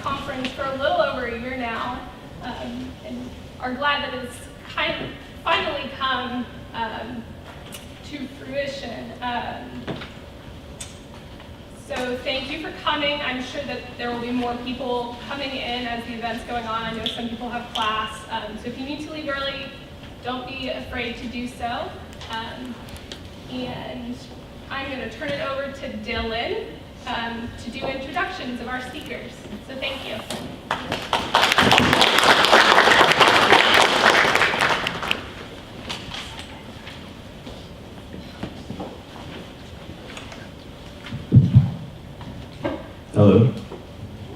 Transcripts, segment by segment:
conference for a little over a year now, and are glad that it's finally come to fruition. So thank you for coming. I'm sure that there will be more people coming in as the event's going on. I know some people have class. So if you need to leave early, don't be afraid to do so. And I'm going to turn it over to Dylan to do introductions of our speakers. So thank you. Hello,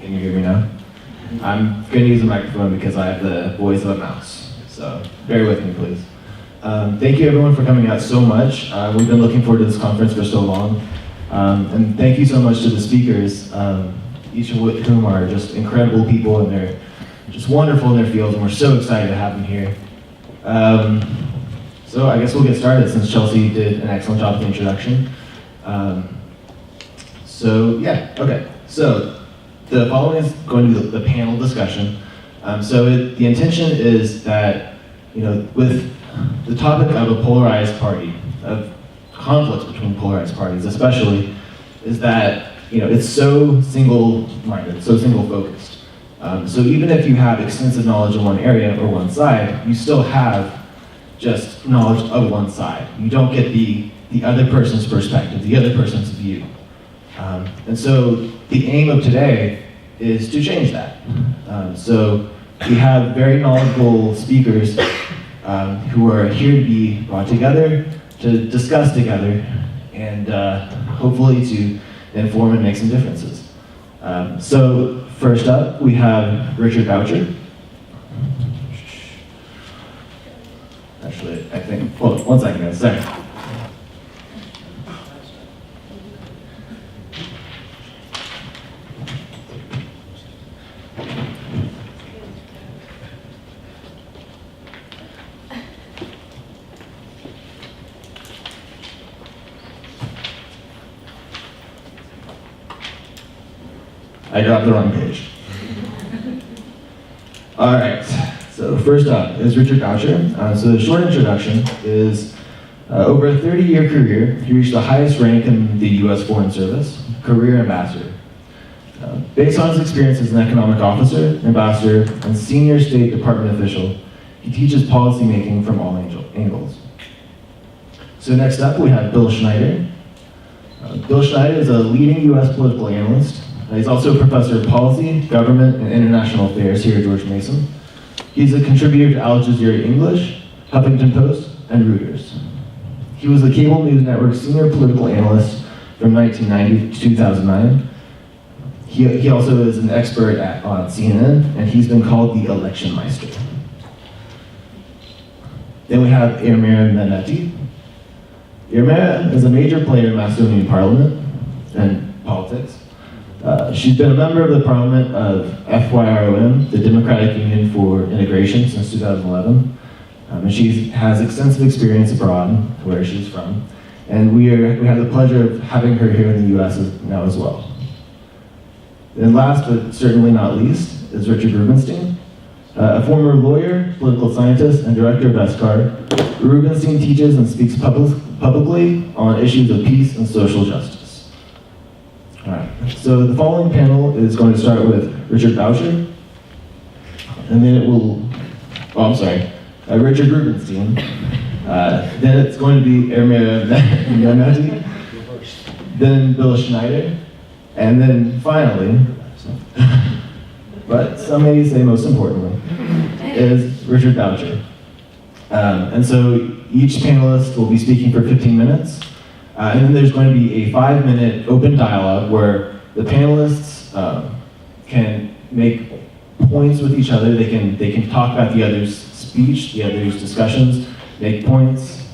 can you hear me now? I'm going to use a microphone because I have the voice of a mouse, so bear with me, please. Thank you everyone for coming out so much. We've been looking forward to this conference for so long. And thank you so much to the speakers, each of whom are just incredible people, and they're just wonderful in their fields, and we're so excited to have them here. So I guess we'll get started since Chelsea did an excellent job with the introduction. So the following is going to be the panel discussion. The intention is that, with the topic of a polarized party, of conflicts between polarized parties especially, is that, it's so single-minded, so single-focused. So even if you have extensive knowledge in one area or one side, you still have just knowledge of one side. You don't get the other person's perspective, the other person's view. And so the aim of today is to change that. So we have very knowledgeable speakers who are here to be brought together, to discuss together, and hopefully to inform and make some differences. So first up, we have Richard Boucher. Actually, I think, hold on, 1 second, guys, sorry. I dropped the wrong page. All right, so first up is Richard Boucher. So the short introduction is, over a 30-year career, he reached the highest rank in the US Foreign Service, career ambassador. Based on his experience as an economic officer, ambassador, and senior State Department official, he teaches policymaking from all angles. So next up, we have Bill Schneider. Bill Schneider is a leading US political analyst. He's also a professor of policy, government, and international affairs here at George Mason. He's a contributor to Al Jazeera English, Huffington Post, and Reuters. He was the cable news network's senior political analyst from 1990 to 2009. He also is an expert on CNN, and he's been called the election meister. Then we have Irmera Meneti. Irmera is a major player in Macedonian parliament and politics. She's been a member of the parliament of FYROM, the Democratic Union for Integration, since 2011. And she has extensive experience abroad, where she's from. And we have the pleasure of having her here in the US now as well. And last, but certainly not least, is Richard Rubenstein. A former lawyer, political scientist, and director of ESCAR, Rubenstein teaches and speaks publicly on issues of peace and social justice. All right, so the following panel is going to start with Richard Boucher, and then it will, Richard Rubenstein. Then it's going to be Irmera Meneti, then Bill Schneider, and then finally, but some may say most importantly, is Richard Boucher. And so each panelist will be speaking for 15 minutes. And then there's going to be a 5-minute open dialogue where the panelists can make points with each other. They can talk about the other's speech, the other's discussions, make points,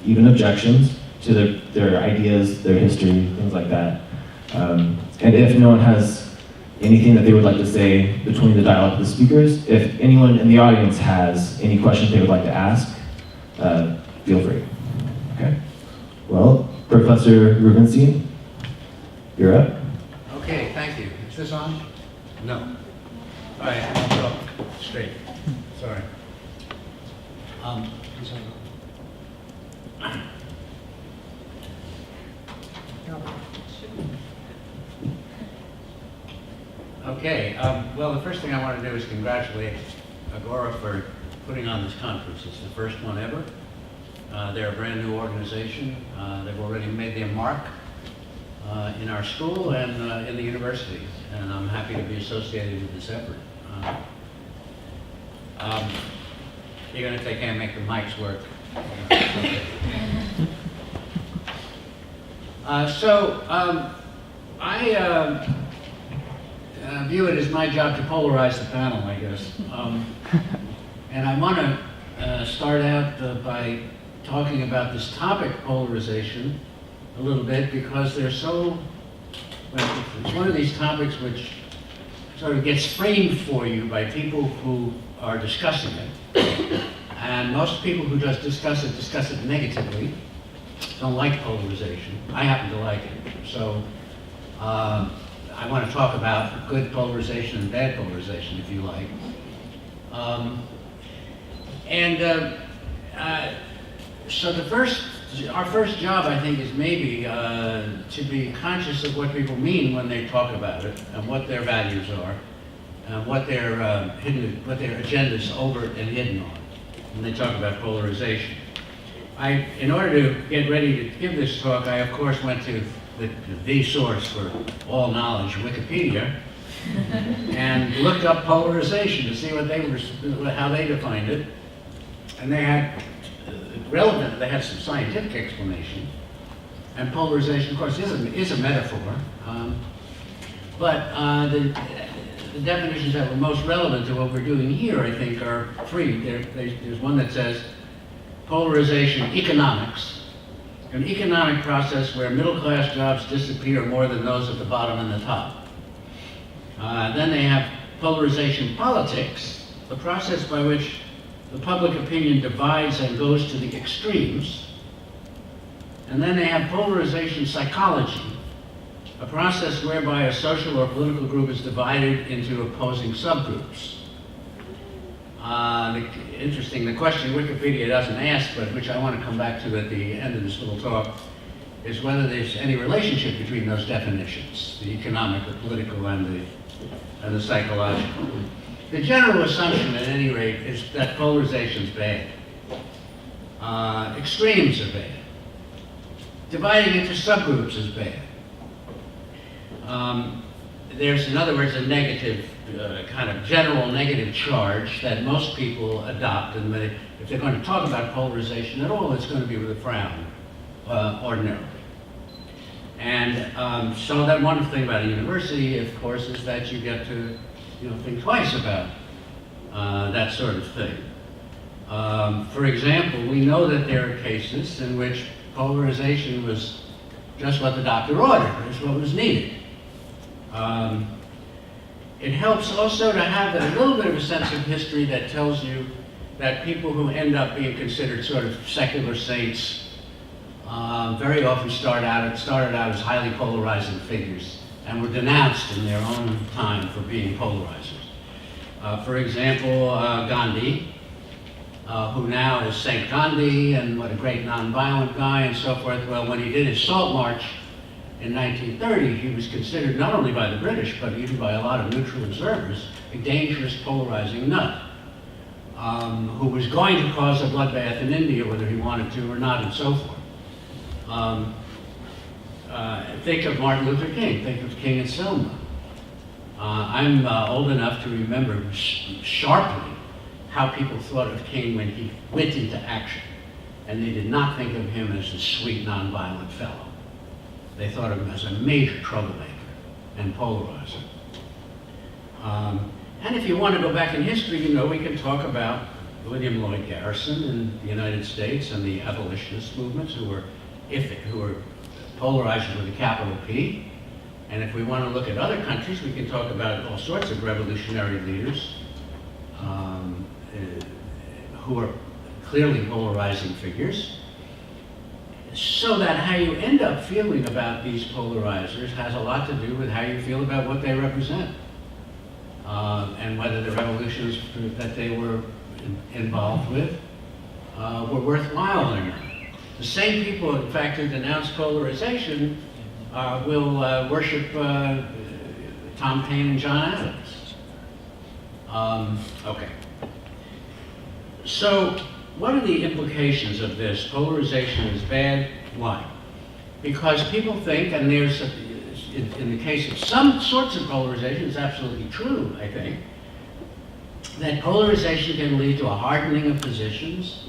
even objections to their ideas, their history, things like that. And if no one has anything that they would like to say between the dialogue of the speakers, if anyone in the audience has any questions they would like to ask, feel free. Okay. Well, Professor Rubenstein, you're up. Okay, thank you. Is this on? No. All right, I'll go straight. Sorry. Okay, well, the first thing I want to do is congratulate Agora for putting on this conference. It's the first one ever. They're a brand new organization. They've already made their mark in our school and in the university, and I'm happy to be associated with this effort. Even if they can't make the mics work. I view it as my job to polarize the panel, I guess. And I want to start out by talking about this topic, polarization, a little bit, because they're so, well, it's one of these topics which sort of gets framed for you by people who are discussing it. And most people who just discuss it negatively, don't like polarization. I happen to like it. So I want to talk about good polarization and bad polarization, if you like. So our first job, I think, is maybe to be conscious of what people mean when they talk about it, and what their values are, and what their agendas overt and hidden are when they talk about polarization. In order to get ready to give this talk, I of course went to the source for all knowledge, Wikipedia, and looked up polarization to see how they defined it. And they had they had some scientific explanation. And polarization, of course, is a metaphor. But the definitions that were most relevant to what we're doing here, I think, are three. There's one that says polarization economics, an economic process where middle-class jobs disappear more than those at the bottom and the top. Then they have polarization politics, the process by which the public opinion divides and goes to the extremes. And then they have polarization psychology, a process whereby a social or political group is divided into opposing subgroups. Interesting, the question Wikipedia doesn't ask, but which I want to come back to at the end of this little talk, is whether there's any relationship between those definitions, the economic, the political, and the psychological. The general assumption, at any rate, is that polarization is bad. Extremes are bad. Dividing into subgroups is bad. There's, in other words, a negative, kind of general negative charge that most people adopt, and if they're going to talk about polarization at all, it's going to be with a frown, ordinarily. And so that wonderful thing about a university, of course, is that you get to think twice about that sort of thing. For example, we know that there are cases in which polarization was just what the doctor ordered, is what was needed. It helps also to have a little bit of a sense of history that tells you that people who end up being considered sort of secular saints very often started out as highly polarizing figures and were denounced in their own time for being polarizers. For example, Gandhi, who now is Saint Gandhi, and what a great nonviolent guy and so forth. Well, when he did his Salt March in 1930, he was considered not only by the British, but even by a lot of neutral observers, a dangerous, polarizing nut, who was going to cause a bloodbath in India, whether he wanted to or not, and so forth. Think of Martin Luther King, think of King and Selma. I'm old enough to remember sharply how people thought of King when he went into action, and they did not think of him as a sweet, nonviolent fellow. They thought of him as a major troublemaker and polarizer. And if you want to go back in history, we can talk about William Lloyd Garrison in the United States and the abolitionist movements who were polarizers with a capital P. And if we want to look at other countries, we can talk about all sorts of revolutionary leaders who are clearly polarizing figures. So that how you end up feeling about these polarizers has a lot to do with how you feel about what they represent. and whether the revolutions that they were involved with were worthwhile or not. The same people, in fact, who denounce polarization will worship Tom Paine and John Adams. Okay. So, what are the implications of this? Polarization is bad. Why? Because people think, and there's, in the case of some sorts of polarization, it's absolutely true, I think, that polarization can lead to a hardening of positions,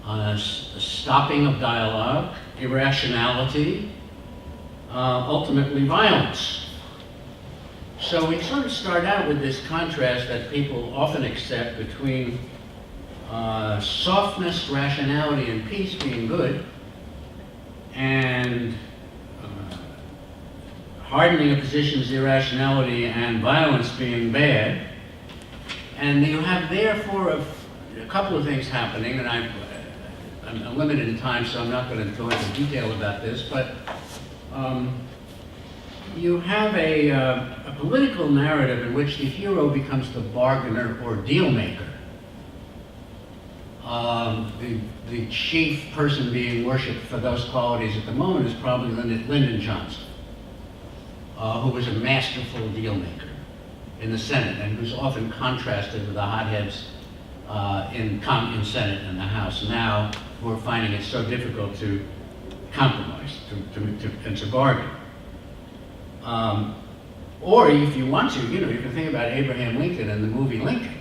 a stopping of dialogue, irrationality, ultimately violence. So we sort of start out with this contrast that people often accept between softness, rationality, and peace being good, and hardening of positions, irrationality, and violence being bad. And you have therefore a couple of things happening, and I'm limited in time, so I'm not going to go into detail about this, but you have a political narrative in which the hero becomes the bargainer or deal maker. The chief person being worshipped for those qualities at the moment is probably Lyndon Johnson, who was a masterful deal maker in the Senate, and who's often contrasted with the hotheads in Senate and the House now, who are finding it so difficult to compromise and to bargain. Or if you want to, you can think about Abraham Lincoln in the movie Lincoln,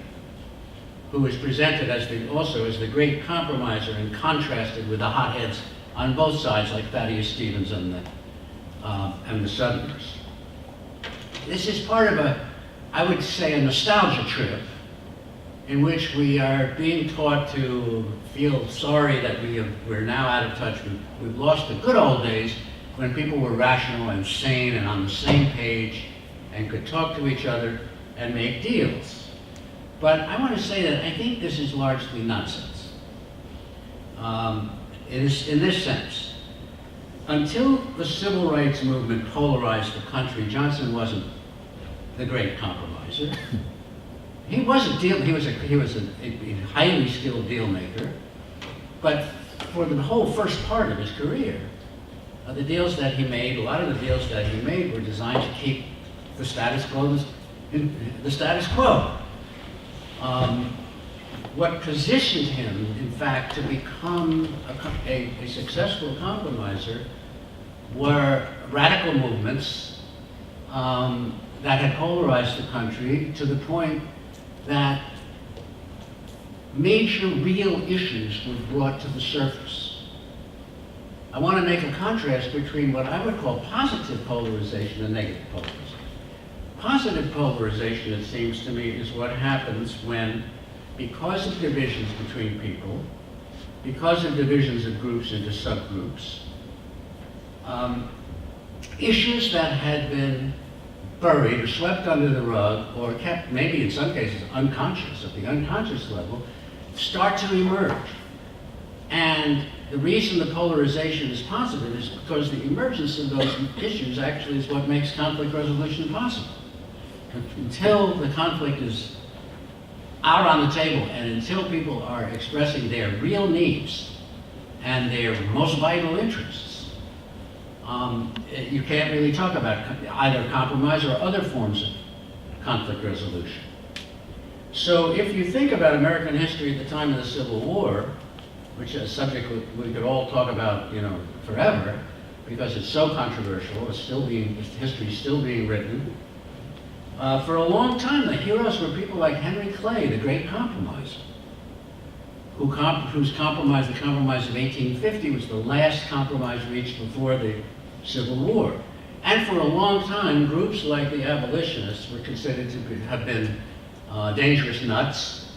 who is presented also as the great compromiser and contrasted with the hotheads on both sides, like Thaddeus Stevens and the Southerners. This is part of I would say, a nostalgia trip in which we are being taught to feel sorry that we're now out of touch. We've lost the good old days when people were rational and sane and on the same page and could talk to each other and make deals. But I want to say that I think this is largely nonsense. It is in this sense. Until the civil rights movement polarized the country, Johnson wasn't the great compromiser. He was a highly skilled deal maker, but for the whole first part of his career, the deals that he made, a lot of the deals that he made were designed to keep the status quo. What positioned him, in fact, to become a successful compromiser were radical movements that had polarized the country to the point that major real issues were brought to the surface. I want to make a contrast between what I would call positive polarization and negative polarization. Positive polarization, it seems to me, is what happens when, because of divisions between people, because of divisions of groups into subgroups, issues that had been buried or swept under the rug or kept, maybe in some cases, unconscious, at the unconscious level, start to emerge. And the reason the polarization is positive is because the emergence of those issues actually is what makes conflict resolution possible. Until the conflict is out on the table and until people are expressing their real needs and their most vital interess, you can't really talk about either compromise or other forms of conflict resolution. So if you think about American history at the time of the Civil War, which is a subject we could all talk about, forever, because it's so controversial, history is still being written. For a long time, the heroes were people like Henry Clay, the great compromiser, whose compromise, the compromise of 1850, was the last compromise reached before the Civil War. And for a long time, groups like the abolitionists were considered to have been dangerous nuts,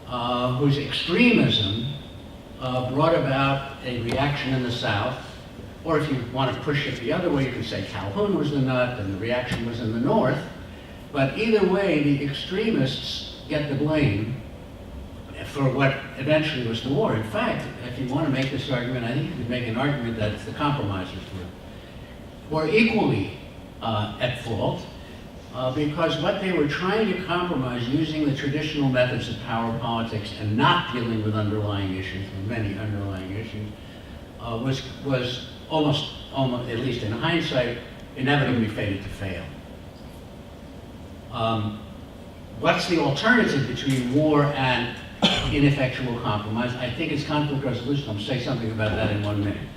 whose extremism brought about a reaction in the South. Or if you want to push it the other way, you can say Calhoun was the nut and the reaction was in the North. But either way, the extremists get the blame for what eventually was the war. In fact, if you want to make this argument, I think you could make an argument that the compromisers were equally at fault. because what they were trying to compromise using the traditional methods of power politics and not dealing with underlying issues, with many underlying issues, was almost, at least in hindsight, inevitably fated to fail. What's the alternative between war and ineffectual compromise? I think it's conflict resolution. I'll say something about that in 1 minute.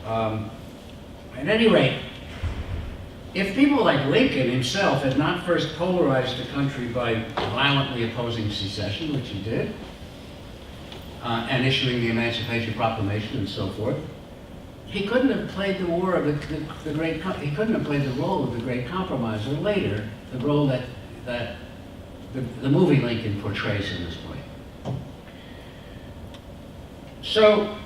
At any rate, if people like Lincoln himself had not first polarized the country by violently opposing secession, which he did, and issuing the Emancipation Proclamation and so forth, he couldn't have played the war of the great. He couldn't have played the role of the great compromise, or later the role that the movie Lincoln portrays in this way. So,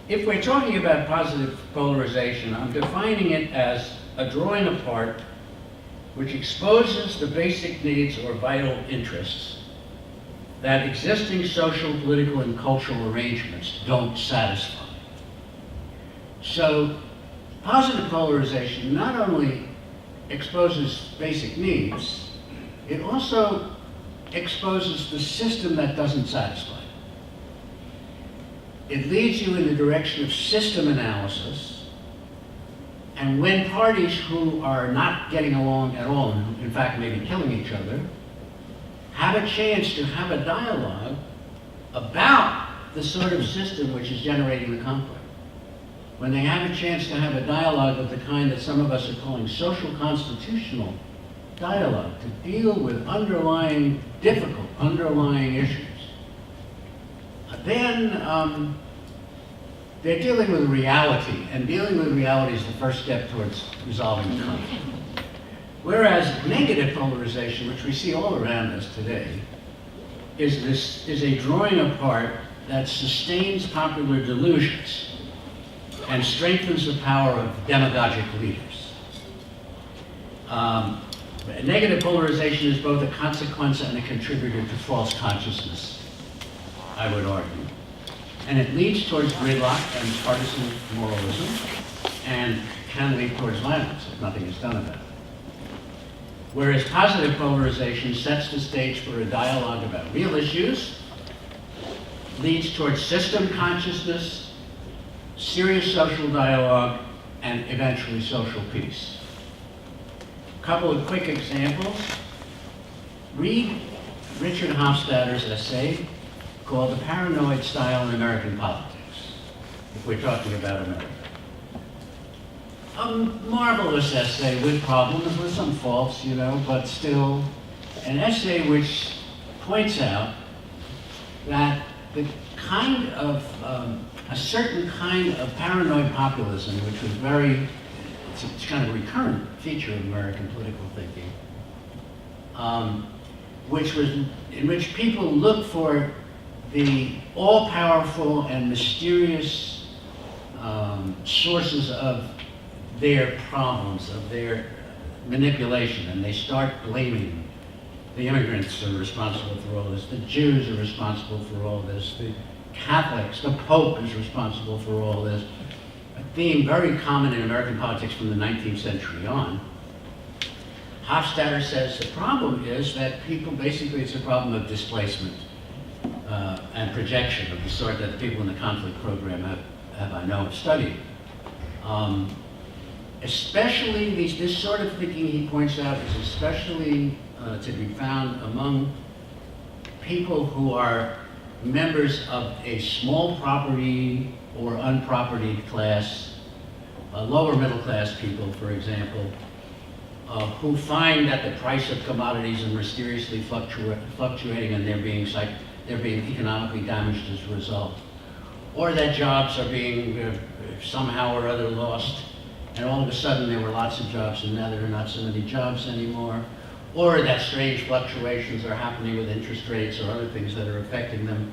if we're talking about positive polarization, I'm defining it as a drawing apart which exposes the basic needs or vital interests that existing social, political, and cultural arrangements don't satisfy. So, positive polarization not only exposes basic needs, it also exposes the system that doesn't satisfy. It leads you in the direction of system analysis, and when parties who are not getting along at all, and in fact maybe killing each other, have a chance to have a dialogue about the sort of system which is generating the conflict, when they have a chance to have a dialogue of the kind that some of us are calling social constitutional dialogue, to deal with difficult underlying issues, then they're dealing with reality, and dealing with reality is the first step towards resolving the conflict. Whereas negative polarization, which we see all around us today, is a drawing apart that sustains popular delusions and strengthens the power of demagogic leaders. Negative polarization is both a consequence and a contributor to false consciousness, I would argue. And it leads towards gridlock and partisan moralism, and can lead towards violence if nothing is done about it. Whereas positive polarization sets the stage for a dialogue about real issues, leads towards system consciousness, serious social dialogue, and eventually social peace. A couple of quick examples. Read Richard Hofstadter's essay called The Paranoid Style in American Politics, if we're talking about America. A marvelous essay with problems, with some faults, but still an essay which points out that the kind of, a certain kind of paranoid populism, which was it's kind of a recurrent feature of American political thinking, in which people look for the all-powerful and mysterious sources of their problems, of their manipulation, and they start blaming the immigrants are responsible for all this, the Jews are responsible for all this, the Catholics, the Pope is responsible for all this. A theme very common in American politics from the 19th century on. Hofstadter says the problem is that it's a problem of displacement and projection of the sort that the people in the conflict program have studied. Especially this sort of thinking, he points out, is especially to be found among people who are members of a small property or unpropertied class, lower middle class people, for example, who find that the price of commodities are mysteriously fluctuating and they're being economically damaged as a result, or that jobs are being somehow or other lost, and all of a sudden there were lots of jobs and now there are not so many jobs anymore, or that strange fluctuations are happening with interest rates or other things that are affecting them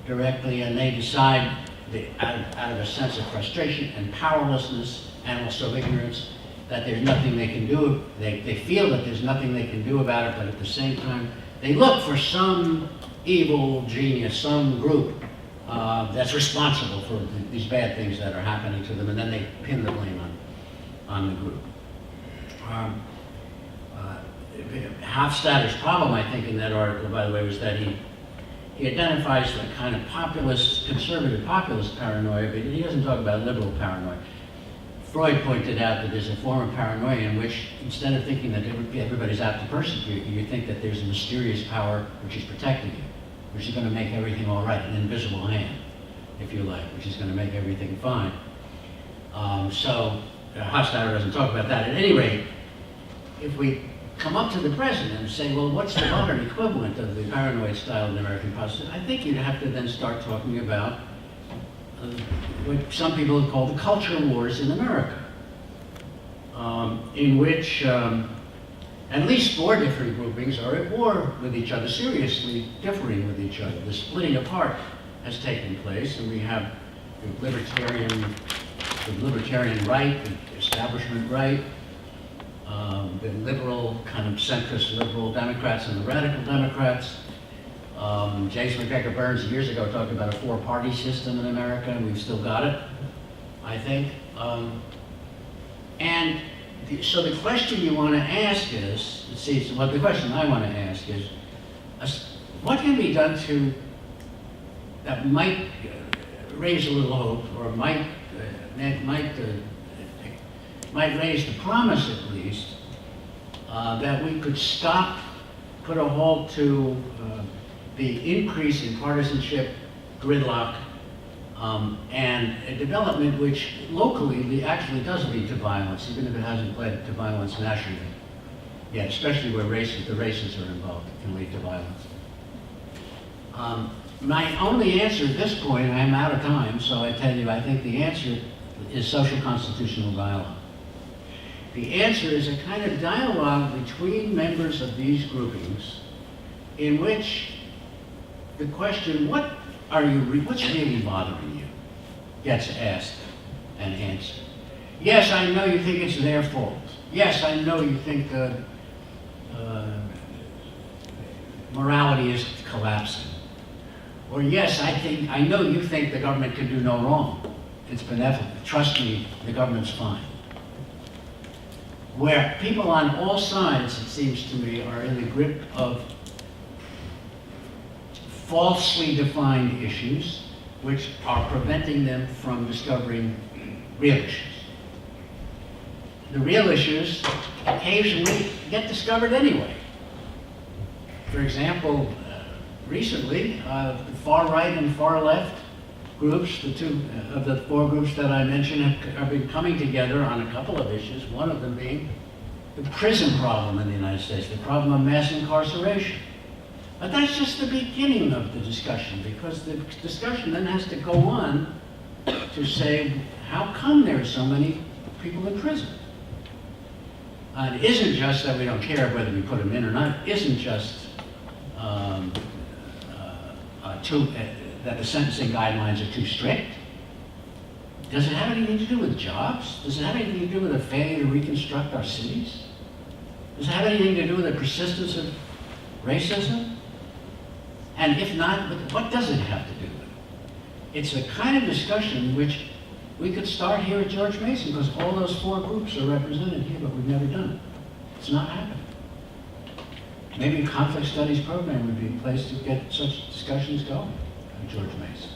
directly, and they decide, out of a sense of frustration and powerlessness and also ignorance, that there's nothing they can do. They feel that there's nothing they can do about it, but at the same time, they look for some evil genius, some group that's responsible for these bad things that are happening to them, and then they pin the blame on the group. Hofstadter's problem, I think, in that article, by the way, was that he identifies a kind of populist, conservative populist paranoia, but he doesn't talk about liberal paranoia. Freud pointed out that there's a form of paranoia in which, instead of thinking that everybody's out to persecute you, you think that there's a mysterious power which is protecting you, which is going to make everything all right, an invisible hand, if you like, which is going to make everything fine. Hofstadter doesn't talk about that. At any rate, if we come up to the present and say, well, what's the modern equivalent of the paranoid style of the American process? I think you'd have to then start talking about what some people have called the culture wars in America, in which at least 4 different groupings are at war with each other, seriously differing with each other. The splitting apart has taken place, and we have the libertarian right, the establishment right, the liberal, kind of centrist liberal Democrats and the radical Democrats. Jason McGregor Burns years ago talked about a 4-party system in America, and we've still got it, I think. So the question you want to ask is, the question I want to ask is, what can be done that might raise a little hope, or might raise the promise at least, that we could put a halt to the increase in partisanship, gridlock, and a development which locally actually does lead to violence, even if it hasn't led to violence nationally yet, especially where the races are involved, it can lead to violence. My only answer at this point, I'm out of time, so I tell you, I think the answer is social constitutional dialogue. The answer is a kind of dialogue between members of these groupings in which the question, what's really bothering you, gets asked and answered. Yes, I know you think it's their fault. Yes, I know you think morality is collapsing. Or yes, I know you think the government can do no wrong. It's benevolent. Trust me, the government's fine. Where people on all sides, it seems to me, are in the grip of falsely defined issues which are preventing them from discovering real issues. The real issues occasionally get discovered anyway. For example, recently, the far right and far left groups, the 2 of the 4 groups that I mentioned, have been coming together on a couple of issues, one of them being the prison problem in the United States, the problem of mass incarceration. But that's just the beginning of the discussion, because the discussion then has to go on to say, how come there are so many people in prison? It isn't just that we don't care whether we put them in or not. It isn't just that the sentencing guidelines are too strict. Does it have anything to do with jobs? Does it have anything to do with a failure to reconstruct our cities? Does it have anything to do with the persistence of racism? And if not, what does it have to do with it? It's the kind of discussion which we could start here at George Mason, because all those 4 groups are represented here, but we've never done it. It's not happening. Maybe a conflict studies program would be a place to get such discussions going at George Mason.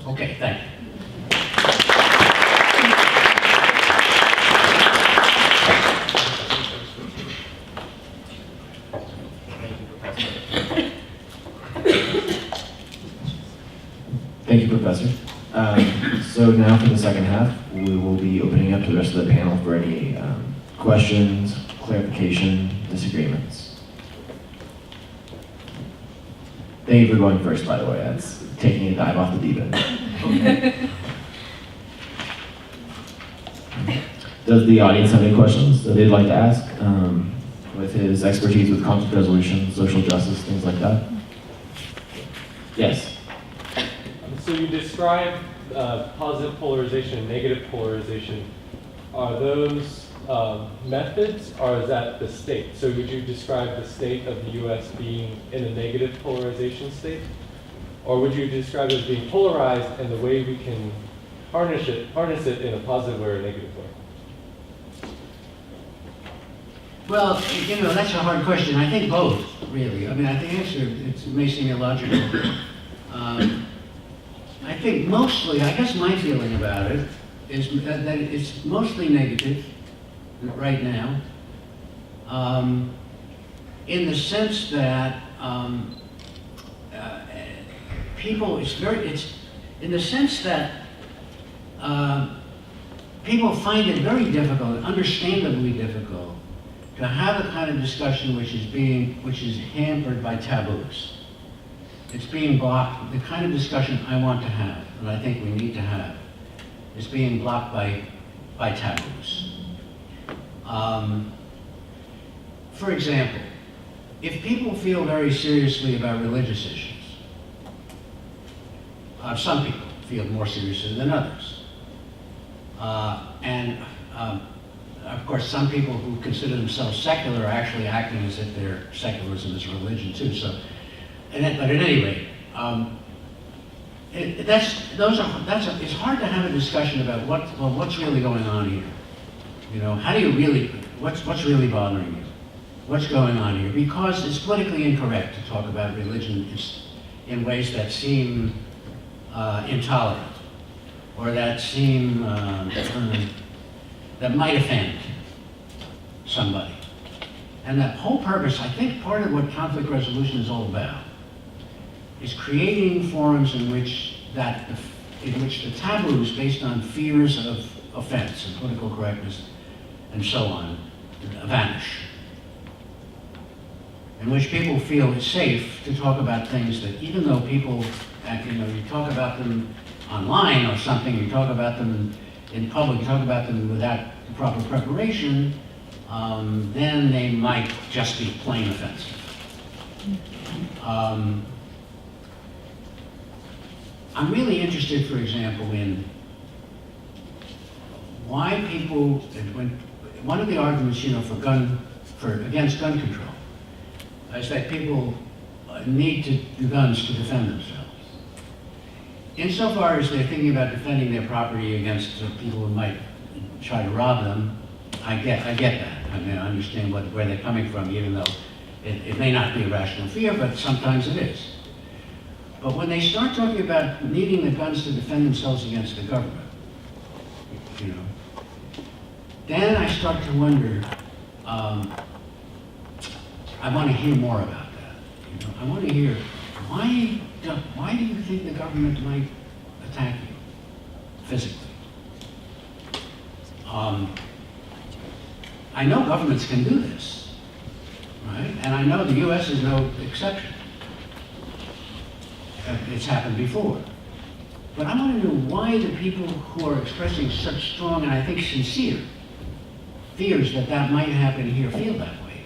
Okay, thank you. Thank you, Professor. So now for the second half, we will be opening up to the rest of the panel for any questions, clarification, disagreements. Thank you for going first, by the way. That's taking a dive off the deep end. Does the audience have any questions that they'd like to ask with his expertise with conflict resolution, social justice, things like that? Yes. So you describe positive polarization and negative polarization. Are those methods, or is that the state? So would you describe the state of the U.S. being in a negative polarization state? Or would you describe it as being polarized and the way we can harness it in a positive way or a negative way? Well, that's a hard question. I think both, really. I mean, I think it may seem illogical. I think mostly, I guess my feeling about it is that it's mostly negative right now, in the sense that people, in the sense that people find it very difficult, understandably difficult, to have a kind of discussion which is hampered by taboos. It's being blocked. The kind of discussion I want to have, and I think we need to have, is being blocked by taboos. For example, if people feel very seriously about religious issues, some people feel more seriously than others. Of course, some people who consider themselves secular are actually acting as if their secularism is religion too. But at any rate, it's hard to have a discussion about what's really going on here. How do you really, what's really bothering you? What's going on here? Because it's politically incorrect to talk about religion in ways that seem intolerant, or that seem that might offend somebody. And that whole purpose, I think part of what conflict resolution is all about, is creating forums in which the taboos based on fears of offense and political correctness and so on vanish. In which people feel it's safe to talk about things that, even though people, you talk about them online or something, you talk about them in public, you talk about them without the proper preparation, then they might just be plain offensive. I'm really interested, for example, in why people, one of the arguments, against gun control is that people need the guns to defend themselves. Insofar as they're thinking about defending their property against people who might try to rob them, I get that. I mean, I understand where they're coming from, even though it may not be a rational fear, but sometimes it is. But when they start talking about needing the guns to defend themselves against the government, then I start to wonder, I want to hear more about that. I want to hear, why do you think the government might attack you physically? I know governments can do this, right? And I know the U.S. is no exception. It's happened before. But I want to know why the people who are expressing such strong and I think sincere fears that might happen here feel that way.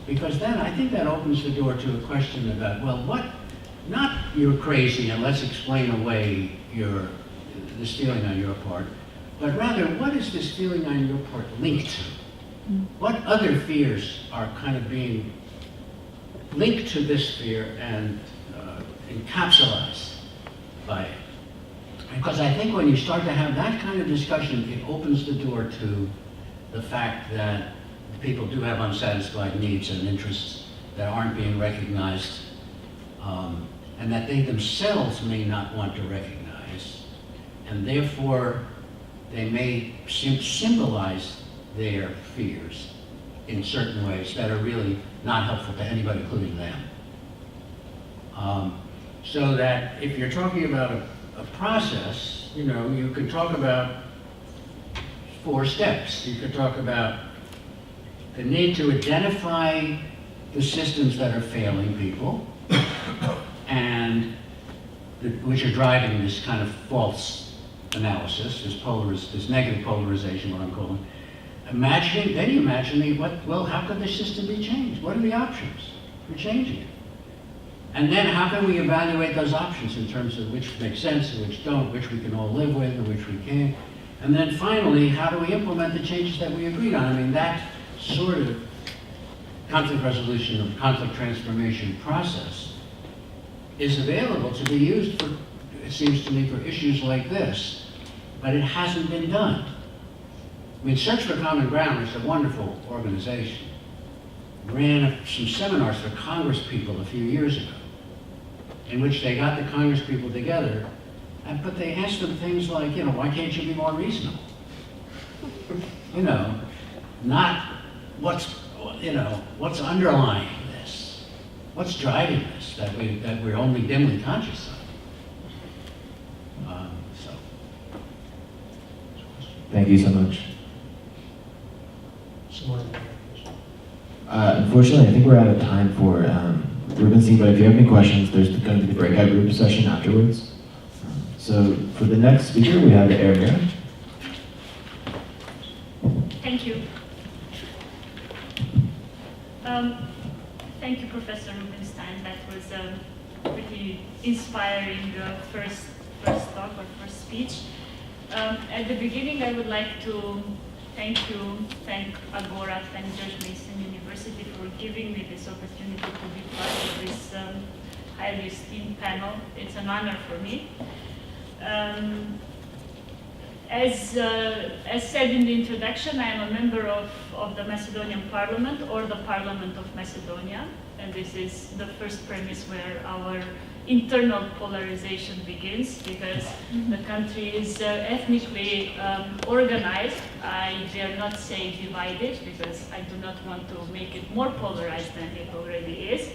Because then I think that opens the door to a question about, well, not you're crazy and let's explain away this feeling on your part, but rather what is this feeling on your part linked to? What other fears are kind of being linked to this fear and encapsulated by it? Because I think when you start to have that kind of discussion, it opens the door to the fact that people do have unsatisfied needs and interests that aren't being recognized, and that they themselves may not want to recognize, and therefore they may symbolize their fears in certain ways that are really not helpful to anybody, including them. So that if you're talking about a process, you could talk about 4 steps. You could talk about the need to identify the systems that are failing people and which are driving this kind of false analysis, this negative polarization, what I'm calling. Then you imagine how could the system be changed? What are the options for changing it? And then how can we evaluate those options in terms of which make sense and which don't, which we can all live with and which we can't? And then finally, how do we implement the changes that we agreed on? I mean, that sort of conflict resolution or conflict transformation process is available to be used for, it seems to me, for issues like this, but it hasn't been done. I mean, Search for Common Ground is a wonderful organization, ran some seminars for Congress people a few years ago, in which they got the Congress people together, but they asked them things like, why can't you be more reasonable? Not what's underlying this, what's driving this that we're only dimly conscious of. Thank you so much. Unfortunately, I think we're out of time for Rubenstein, but if you have any questions, there's going to be the breakout group session afterwards. So for the next speaker, we have Agora. Thank you. Thank you, Professor Rubenstein. That was a pretty inspiring first talk or first speech. At the beginning, I would like to thank Agora, thank George Mason University for giving me this opportunity to be part of this highly esteemed panel. It's an honor for me. As said in the introduction, I am a member of the Macedonian Parliament, or the Parliament of Macedonia, and this is the first premise where our internal polarization begins, because the country is ethnically organized. I dare not say divided, because I do not want to make it more polarized than it already is.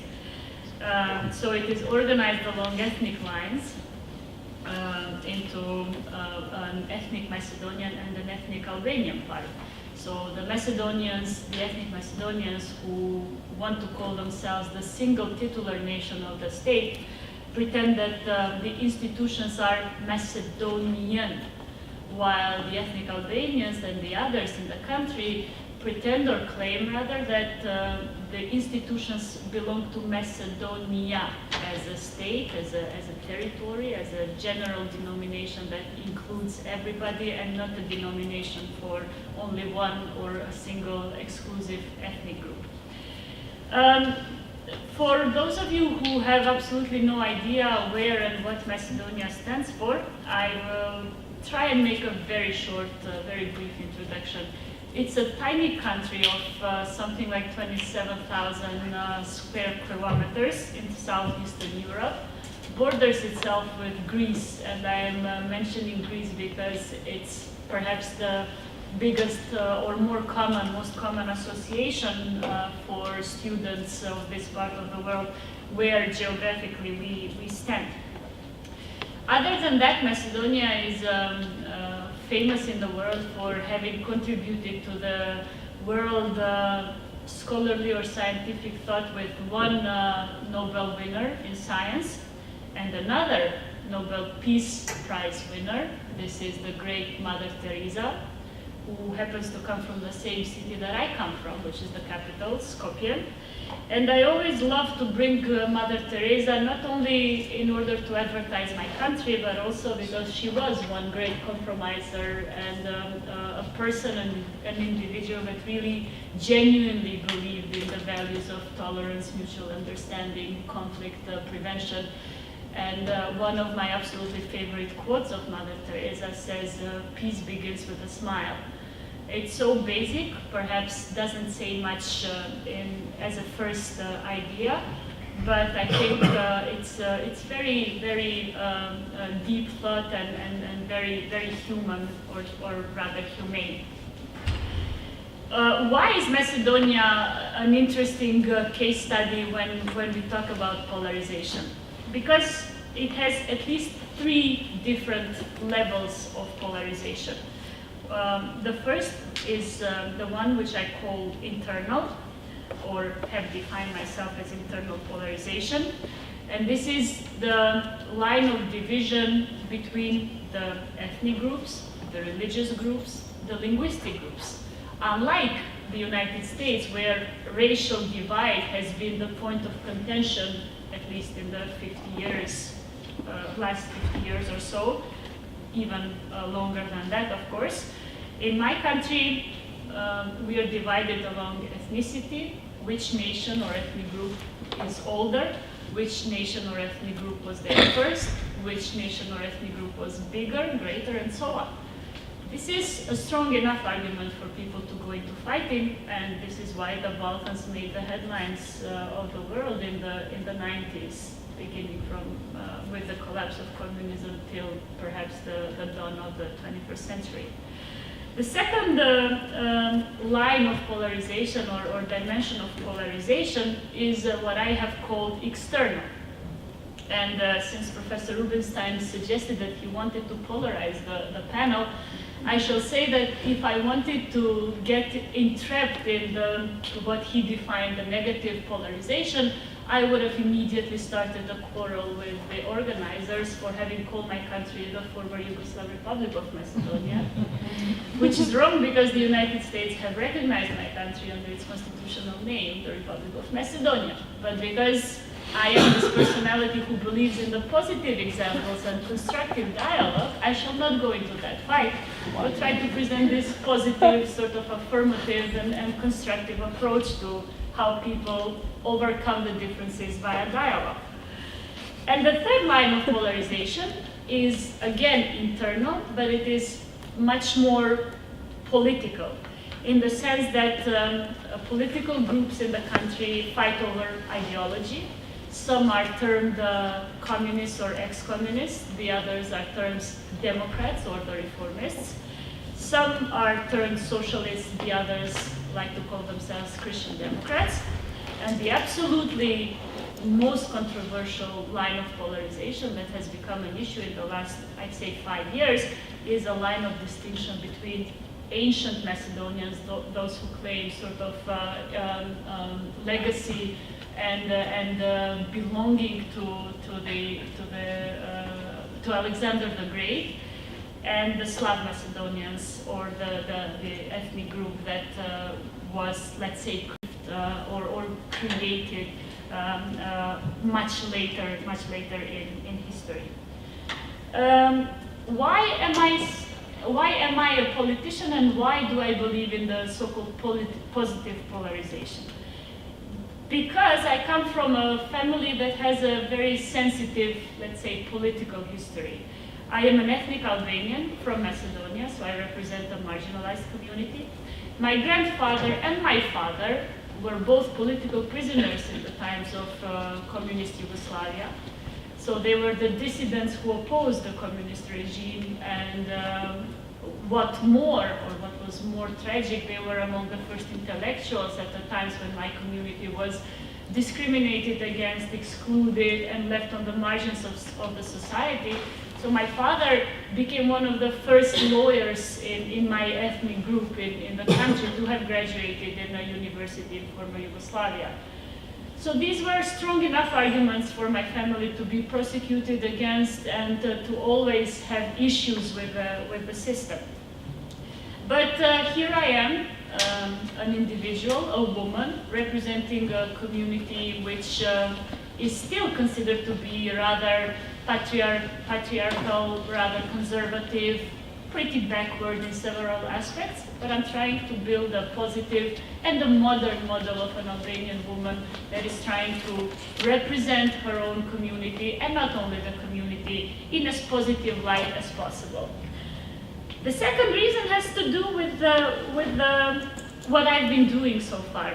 So it is organized along ethnic lines into an ethnic Macedonian and an ethnic Albanian part. So the ethnic Macedonians who want to call themselves the single titular nation of the state pretend that the institutions are Macedonian, while the ethnic Albanians and the others in the country pretend or claim rather that the institutions belong to Macedonia as a state, as a territory, as a general denomination that includes everybody and not a denomination for only one or a single exclusive ethnic group. For those of you who have absolutely no idea where and what Macedonia stands for, I will try and make a very short, very brief introduction. It's a tiny country of something like 27,000 square kilometers in southeastern Europe. Borders itself with Greece, and I am mentioning Greece because it's perhaps the biggest or most common association for students of this part of the world where geographically we stand. Other than that, Macedonia is famous in the world for having contributed to the world scholarly or scientific thought with one Nobel winner in science and another Nobel Peace Prize winner. This is the great Mother Teresa, who happens to come from the same city that I come from, which is the capital, Skopje. And I always love to bring Mother Teresa, not only in order to advertise my country, but also because she was one great compromiser and a person and an individual that really genuinely believed in the values of tolerance, mutual understanding, conflict prevention. And one of my absolutely favorite quotes of Mother Teresa says, "Peace begins with a smile." It's so basic, perhaps doesn't say much as a first idea, but I think it's very, very deep thought and very, very human, or rather humane. Why is Macedonia an interesting case study when we talk about polarization? Because it has at least 3 different levels of polarization. The first is the one which I call internal, or have defined myself as internal polarization. And this is the line of division between the ethnic groups, the religious groups, the linguistic groups. Unlike the United States, where racial divide has been the point of contention, at least in the last 50 years or so, even longer than that, of course. In my country, we are divided along ethnicity, which nation or ethnic group is older, which nation or ethnic group was there first, which nation or ethnic group was bigger, greater, and so on. This is a strong enough argument for people to go into fighting, and this is why the Balkans made the headlines of the world in the 90s, beginning from with the collapse of communism till perhaps the dawn of the 21st century. The second line of polarization or dimension of polarization is what I have called external. And since Professor Rubinstein suggested that he wanted to polarize the panel, I shall say that if I wanted to get entrapped in what he defined the negative polarization, I would have immediately started a quarrel with the organizers for having called my country the former Yugoslav Republic of Macedonia, which is wrong because the United States have recognized my country under its constitutional name, the Republic of Macedonia. But because I am this personality who believes in the positive examples and constructive dialogue, I shall not go into that fight, but try to present this positive, sort of affirmative and constructive approach to how people overcome the differences via dialogue. And the third line of polarization is, again, internal, but it is much more political, in the sense that political groups in the country fight over ideology. Some are termed communists or ex-communists, the others are termed Democrats or the reformists. Some are termed socialists, the others like to call themselves Christian Democrats. And the absolutely most controversial line of polarization that has become an issue in the last, I'd say, 5 years, is a line of distinction between ancient Macedonians, those who claim sort of legacy and belonging to Alexander the Great, and the Slav Macedonians, or the ethnic group that was, let's say, or created much later in history. Why am I a politician, and why do I believe in the so-called positive polarization? Because I come from a family that has a very sensitive, let's say, political history. I am an ethnic Albanian from Macedonia, so I represent a marginalized community. My grandfather and my father were both political prisoners in the times of communist Yugoslavia. So they were the dissidents who opposed the communist regime, and what was more tragic, they were among the first intellectuals at the times when my community was discriminated against, excluded, and left on the margins of the society. So my father became one of the first lawyers in my ethnic group in the country to have graduated in a university in former Yugoslavia. So these were strong enough arguments for my family to be prosecuted against and to always have issues with the system. But here I am, an individual, a woman, representing a community which is still considered to be rather patriarchal, rather conservative, pretty backward in several aspects, but I'm trying to build a positive and a modern model of an Albanian woman that is trying to represent her own community, and not only the community, in as positive light as possible. The second reason has to do with what I've been doing so far.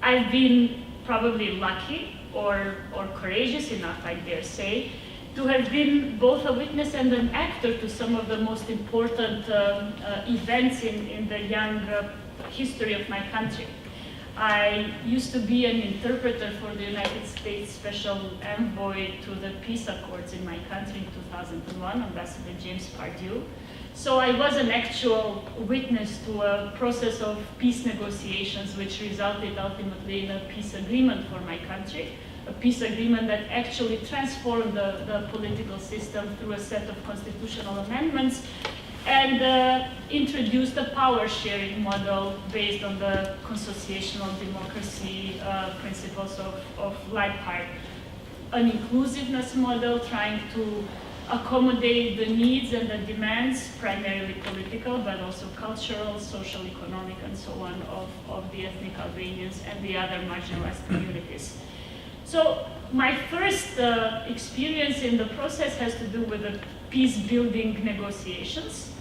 I've been probably lucky or courageous enough, I dare say, to have been both a witness and an actor to some of the most important events in the young history of my country. I used to be an interpreter for the United States Special Envoy to the Peace Accords in my country in 2001, Ambassador James Pardue. So I was an actual witness to a process of peace negotiations which resulted ultimately in a peace agreement for my country, a peace agreement that actually transformed the political system through a set of constitutional amendments and introduced a power-sharing model based on the consociational democracy principles of Leibhardt. An inclusiveness model trying to accommodate the needs and the demands, primarily political, but also cultural, social, economic, and so on, of the ethnic Albanians and the other marginalized communities. So my first experience in the process has to do with the peace-building negotiations.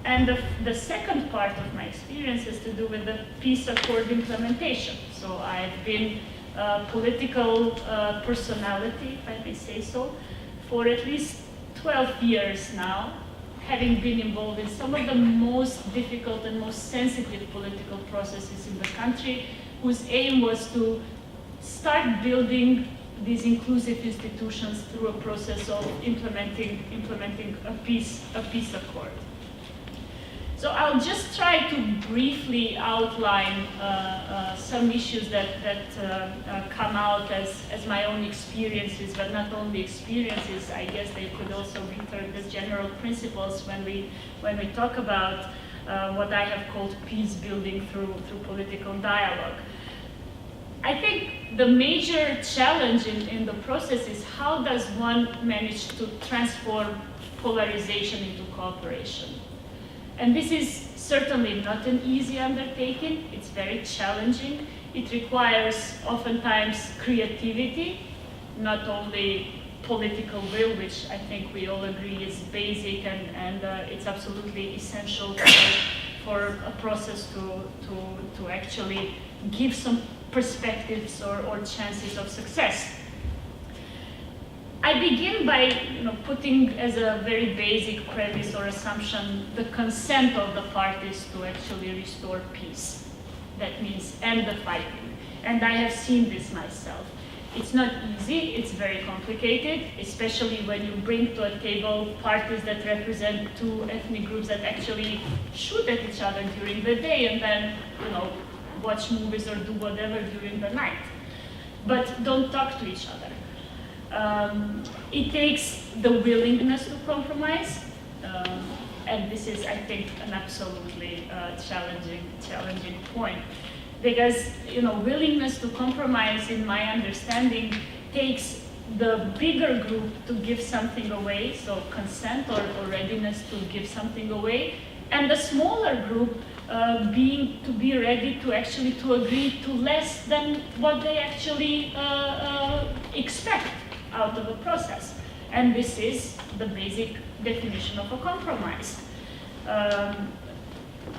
And the second part of my experience has to do with the peace accord implementation. So I've been a political personality, if I may say so, for at least 12 years now, having been involved in some of the most difficult and most sensitive political processes in the country, whose aim was to start building these inclusive institutions through a process of implementing a peace accord. So I'll just try to briefly outline some issues that come out as my own experiences, but not only experiences. I guess they could also be termed as general principles when we talk about what I have called peace building through political dialogue. I think the major challenge in the process is how does one manage to transform polarization into cooperation? And this is certainly not an easy undertaking. It's very challenging. It requires oftentimes creativity, not only political will, which I think we all agree is basic and it's absolutely essential for a process to actually give some perspectives or chances of success. I begin by putting as a very basic premise or assumption the consent of the parties to actually restore peace. That means end the fighting. And I have seen this myself. It's not easy, it's very complicated, especially when you bring to a table parties that represent two ethnic groups that actually shoot at each other during the day and then watch movies or do whatever during the night, but don't talk to each other. It takes the willingness to compromise, and this is, I think, an absolutely challenging point, because willingness to compromise, in my understanding, takes the bigger group to give something away, so consent or readiness to give something away, and the smaller group be ready to agree to less than what they actually expect out of a process. And this is the basic definition of a compromise.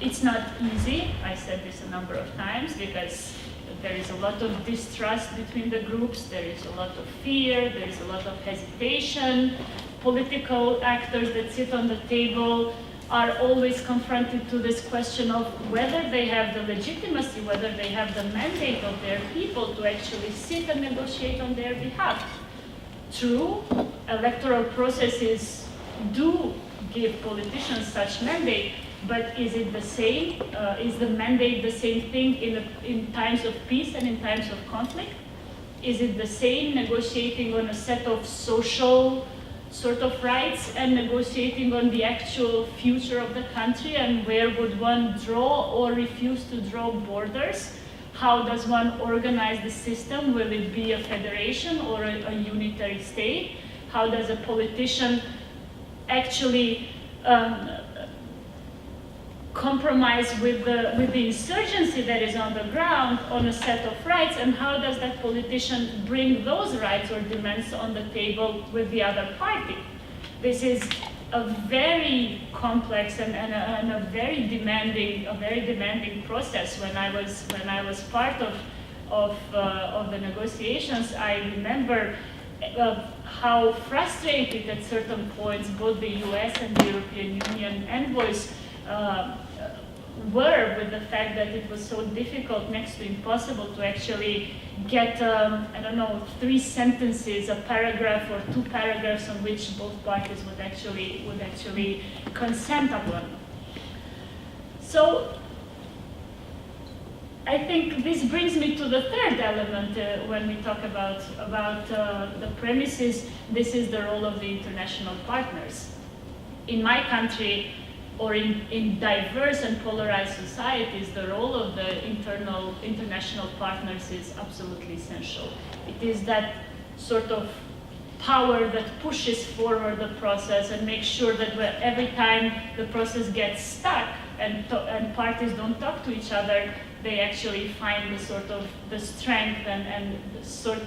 It's not easy, I said this a number of times, because there is a lot of distrust between the groups, there is a lot of fear, there is a lot of hesitation. Political actors that sit on the table are always confronted to this question of whether they have the legitimacy, whether they have the mandate of their people to actually sit and negotiate on their behalf. True, electoral processes do give politicians such mandate, but is it the same? Is the mandate the same thing in times of peace and in times of conflict? Is it the same negotiating on a set of social sort of rights and negotiating on the actual future of the country, and where would one draw or refuse to draw borders? How does one organize the system? Will it be a federation or a unitary state? How does a politician actually compromise with the insurgency that is on the ground on a set of rights, and how does that politician bring those rights or demands on the table with the other party? This is a very complex and a very demanding process. When I was part of the negotiations, I remember how frustrated at certain points both the US and the European Union envoys were with the fact that it was so difficult, next to impossible, to actually get, 3 sentences, a paragraph or 2 paragraphs on which both parties would actually consent upon. So I think this brings me to the third element when we talk about the premises. This is the role of the international partners. In my country, or in diverse and polarized societies, the role of the international partners is absolutely essential. It is that sort of power that pushes forward the process and makes sure that every time the process gets stuck and parties don't talk to each other, they actually find the strength and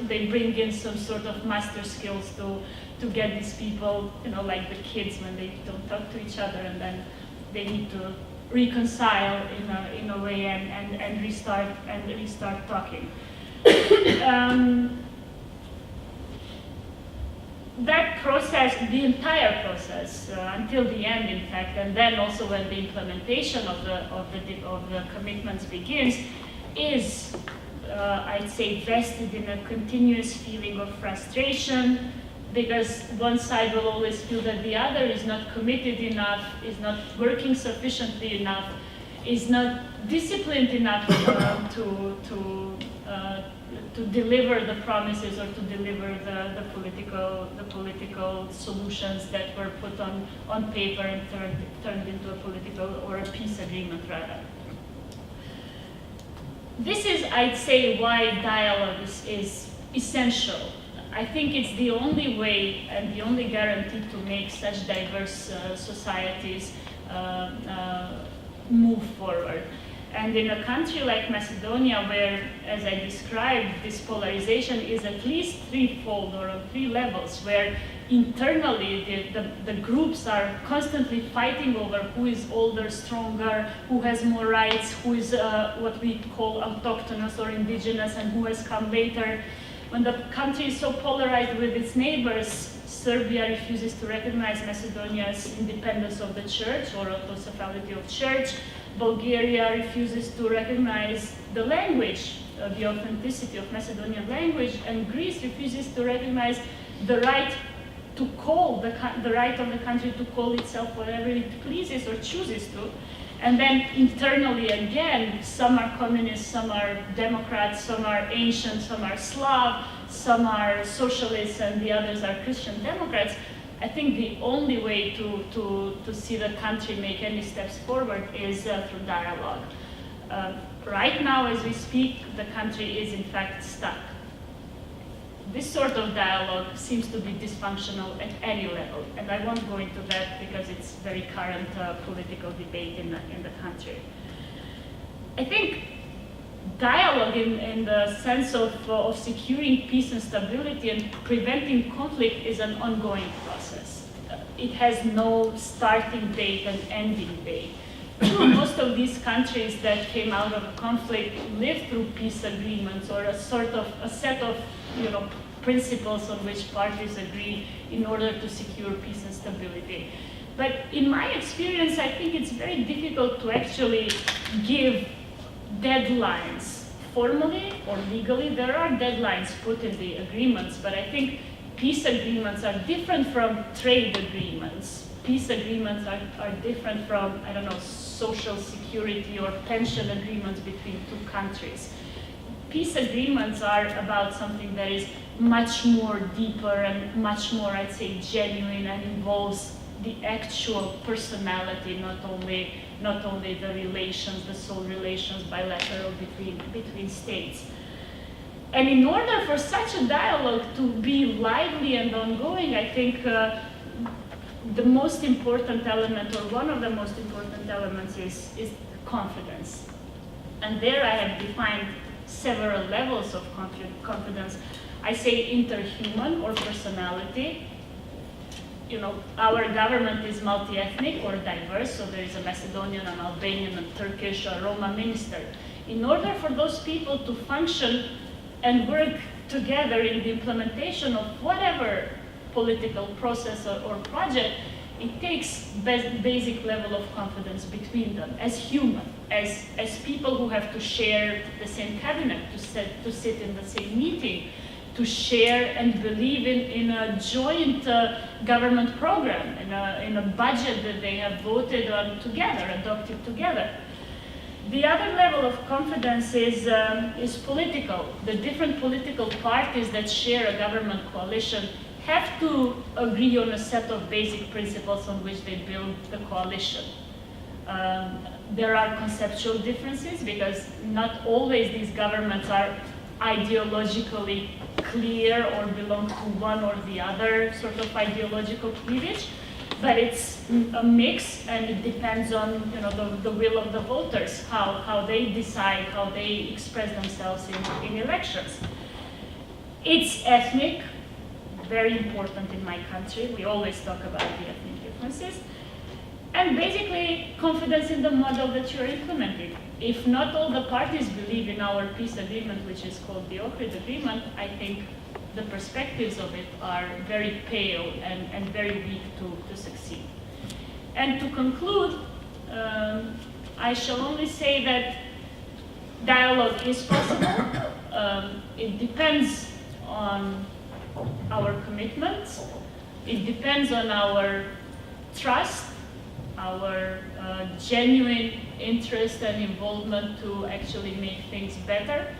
they bring in some sort of master skills to get these people, like the kids when they don't talk to each other, and then they need to reconcile in a way and restart talking. That process, the entire process, until the end, in fact, and then also when the implementation of the commitments begins, is, I'd say, vested in a continuous feeling of frustration, because one side will always feel that the other is not committed enough, is not working sufficiently enough, is not disciplined enough to deliver the promises or to deliver the political solutions that were put on paper and turned into a political or a peace agreement, rather. This is, I'd say, why dialogue is essential. I think it's the only way and the only guarantee to make such diverse societies move forward. And in a country like Macedonia, where, as I described, this polarization is at least threefold or on three levels, where internally the groups are constantly fighting over who is older, stronger, who has more rights, who is what we call autochthonous or indigenous, and who has come later. When the country is so polarized with its neighbors, Serbia refuses to recognize Macedonia's independence of the church or autocephality of church. Bulgaria refuses to recognize the language, the authenticity of Macedonian language, and Greece refuses to recognize the right to call the right of the country to call itself whatever it pleases or chooses to. And then internally again, some are communists, some are Democrats, some are ancient, some are Slav, some are socialists, and the others are Christian Democrats. I think the only way to see the country make any steps forward is through dialogue. Right now, as we speak, the country is in fact stuck. This sort of dialogue seems to be dysfunctional at any level, and I won't go into that because it's very current political debate in the country. I think dialogue in the sense of securing peace and stability and preventing conflict is an ongoing process. It has no starting date and ending date. Most of these countries that came out of a conflict lived through peace agreements or a set of principles on which parties agree in order to secure peace and stability. But in my experience, I think it's very difficult to actually give deadlines. Formally or legally, there are deadlines put in the agreements, but I think peace agreements are different from trade agreements. Peace agreements are different from, social security or pension agreements between two countries. Peace agreements are about something that is much more deeper and much more, I'd say, genuine, and involves the actual personality, not only the relations, the soul relations, bilateral between states. And in order for such a dialogue to be lively and ongoing, I think the most important element, or one of the most important elements, is confidence. And there I have defined several levels of confidence. I say interhuman or personality. Our government is multi-ethnic or diverse, so there is a Macedonian, an Albanian, a Turkish, a Roma minister. In order for those people to function and work together in the implementation of whatever political process or project, it takes basic level of confidence between them as human, as people who have to share the same cabinet, to sit in the same meeting, to share and believe in a joint government program, in a budget that they have voted on together, adopted together. The other level of confidence is political. The different political parties that share a government coalition have to agree on a set of basic principles on which they build the coalition. There are conceptual differences because not always these governments are ideologically clear or belong to one or the other sort of ideological cleavage. But it's a mix, and it depends on the will of the voters, how they decide, how they express themselves in elections. It's ethnic, very important in my country. We always talk about the ethnic differences. And basically, confidence in the model that you're implementing. If not all the parties believe in our peace agreement, which is called the Ohrid Agreement, I think the perspectives of it are very pale and very weak to succeed. And to conclude, I shall only say that dialogue is possible. It depends on our commitment. It depends on our trust, our genuine interest and involvement to actually make things better.